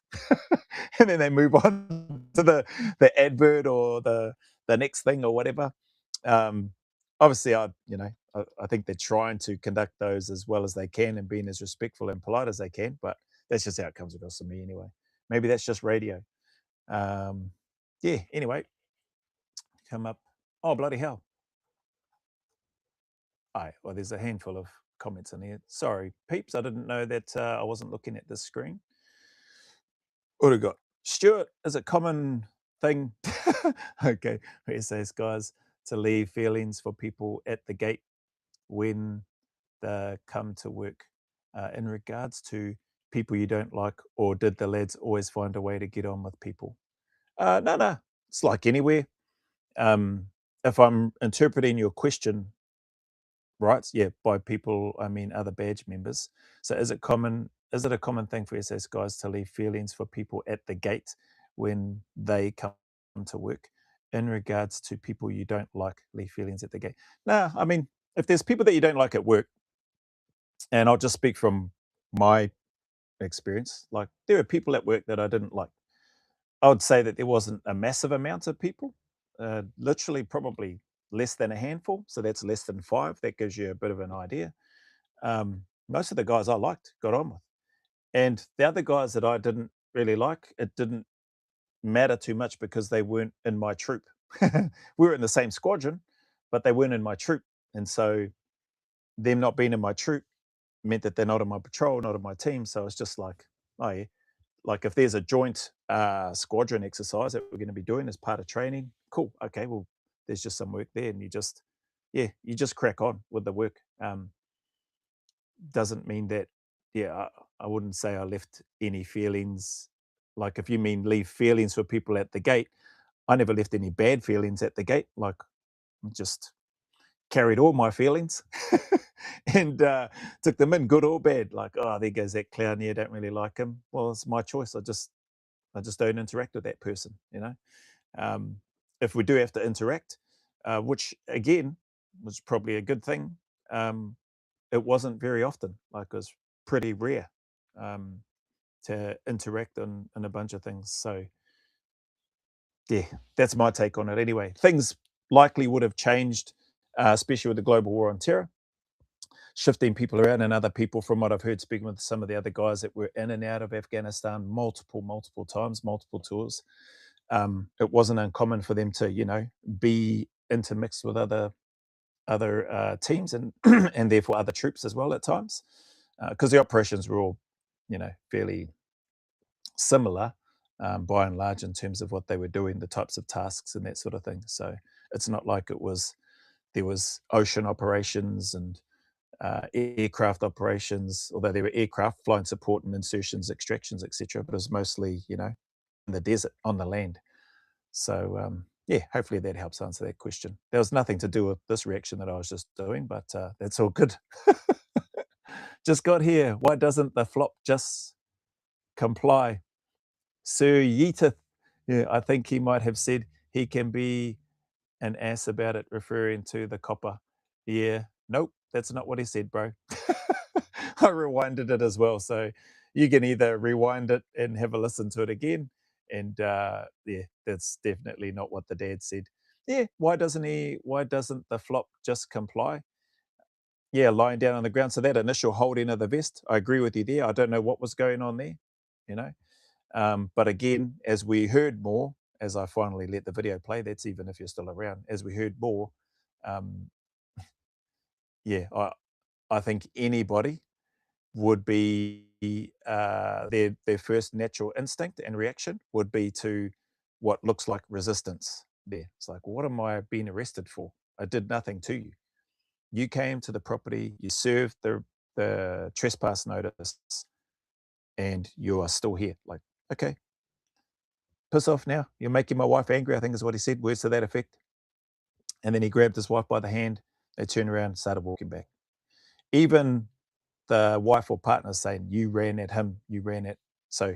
and then they move on to the advert or the next thing or whatever. Obviously, I think they're trying to conduct those as well as they can and being as respectful and polite as they can, but that's just how it comes across to me anyway. Maybe that's just radio. Yeah, anyway, come up. Oh, bloody hell. All right, well, there's a handful of comments in here. Sorry, peeps, I didn't know that I wasn't looking at this screen. What do we got? Stuart, is it common thing? Okay, it says, guys, to leave feelings for people at the gate when they come to work, in regards to people you don't like, or did the lads always find a way to get on with people? No, it's like anywhere. If I'm interpreting your question right, yeah, by people, I mean other badge members. So is it a common thing for SAS guys to leave feelings for people at the gate when they come to work? In regards to people you don't like, leave feelings at the gate? No, I mean, if there's people that you don't like at work, and I'll just speak from my experience. Like, there are people at work that I didn't like. I would say that there wasn't a massive amount of people, literally probably less than a handful. So that's less than 5. That gives you a bit of an idea. Most of the guys I liked, got on with. And the other guys that I didn't really like, it didn't matter too much because they weren't in my troop. We were in the same squadron, but they weren't in my troop. And so them not being in my troop meant that they're not in my patrol, not in my team. So it's just like, oh yeah, like if there's a joint squadron exercise that we're going to be doing as part of training, cool. Okay, well, there's just some work there, and you just crack on with the work. Doesn't mean that, I wouldn't say I left any feelings. Like, if you mean leave feelings for people at the gate, I never left any bad feelings at the gate. Like, just carried all my feelings and took them in, good or bad. Like, oh, there goes that clown here, don't really like him. Well, it's my choice. I just don't interact with that person, you know. If we do have to interact, which again was probably a good thing, it wasn't very often. Like, it was pretty rare to interact on a bunch of things. So yeah, that's my take on it anyway. Things likely would have changed, especially with the global war on terror, shifting people around, and other people, from what I've heard speaking with some of the other guys that were in and out of Afghanistan multiple times, multiple tours. It wasn't uncommon for them to, be intermixed with other teams and and therefore other troops as well at times, because the operations were all, fairly similar by and large in terms of what they were doing, the types of tasks and that sort of thing. So it's not like there was ocean operations and aircraft operations, although there were aircraft flying support and insertions, extractions, etc. But it was mostly, in the desert, on the land. So hopefully that helps answer that question. There was nothing to do with this reaction that I was just doing, but that's all good. Just got here. Why doesn't the flop just comply? Sir Yeetith, I think he might have said he can be an ass about it, referring to the copper. Yeah, nope, that's not what he said, bro. I rewinded it as well, so you can either rewind it and have a listen to it again, and that's definitely not what the dad said. Yeah, why doesn't the flop just comply? Yeah, lying down on the ground. So that initial holding of the vest, I agree with you there. I don't know what was going on there, but again, as we heard more, as I finally let the video play, that's even if you're still around, as we heard more, I think anybody would be, their first natural instinct and reaction would be to what looks like resistance there. It's like, what am I being arrested for? I did nothing to you. You came to the property, you served the trespass notice, and you are still here. Like, okay, piss off now. You're making my wife angry, I think is what he said, words to that effect. And then he grabbed his wife by the hand. They turned around and started walking back. Even the wife or partner saying, you ran at him, so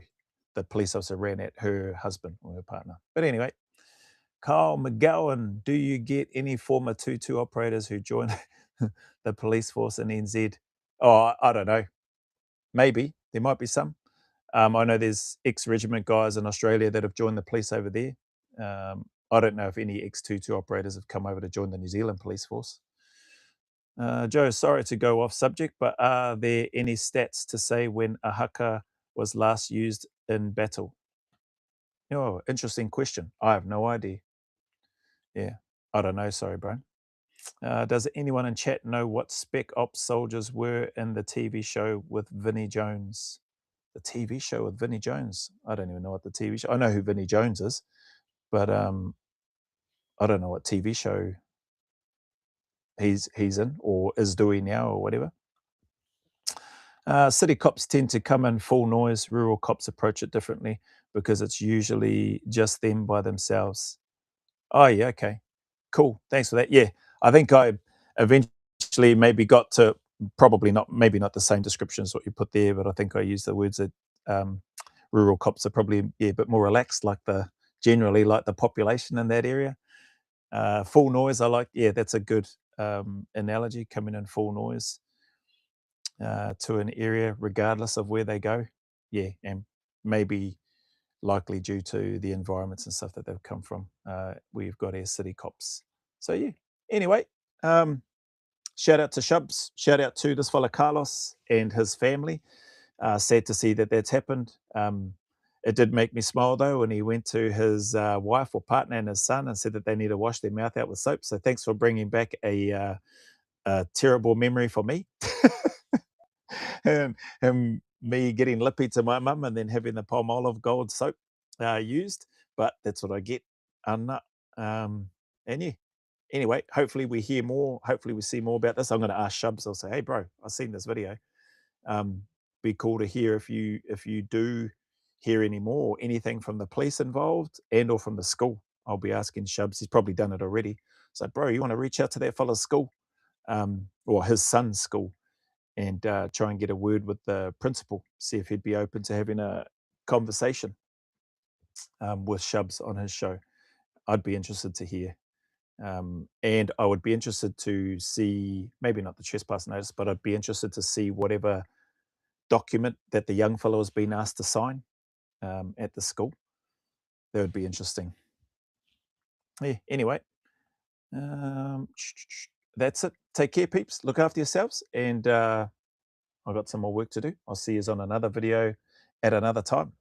the police officer ran at her husband or her partner. But anyway, Carl McGowan, do you get any former 2-2 operators who join the police force in NZ? Oh, I don't know. Maybe. There might be some. I know there's ex-regiment guys in Australia that have joined the police over there. I don't know if any ex-2-2 operators have come over to join the New Zealand police force. Joe, sorry to go off subject, but are there any stats to say when a haka was last used in battle? Oh, interesting question. I have no idea. Yeah, I don't know. Sorry, bro. Does anyone in chat know what Spec Ops soldiers were in the TV show with Vinnie Jones? The TV show with Vinnie Jones? I don't even know what the TV show. I know who Vinnie Jones is, but I don't know what TV show he's in or is doing now or whatever. City cops tend to come in full noise. Rural cops approach it differently because it's usually just them by themselves. Oh, yeah, okay. Cool. Thanks for that. Yeah, I think I eventually maybe got to maybe not the same description as what you put there, but I think I used the words that rural cops are probably a bit more relaxed, generally like the population in that area. Full noise, I like. Yeah, that's a good analogy, coming in full noise. to an area, regardless of where they go. Yeah, and maybe likely due to the environments and stuff that they've come from. We've got our city cops. So yeah. Anyway, shout out to Shubs. Shout out to this fella Carlos and his family. Sad to see that that's happened. It did make me smile though when he went to his wife or partner and his son and said that they need to wash their mouth out with soap. So thanks for bringing back a terrible memory for me. and me getting lippy to my mum and then having the Palmolive gold soap used. But that's what I get. And yeah. Anyway, hopefully we hear more. Hopefully we see more about this. I'm going to ask Shubs. I'll say, hey, bro, I've seen this video. Be cool to hear if you do hear any more, anything from the police involved and or from the school. I'll be asking Shubs. He's probably done it already. So, bro, you want to reach out to that fella's school or his son's school and try and get a word with the principal, see if he'd be open to having a conversation with Shubs on his show. I'd be interested to hear. And I would be interested to see, maybe not the trespass notice, but I'd be interested to see whatever document that the young fellow has been asked to sign at the school. That would be interesting. Yeah, anyway, that's it. Take care, peeps. Look after yourselves. And I've got some more work to do. I'll see you on another video at another time.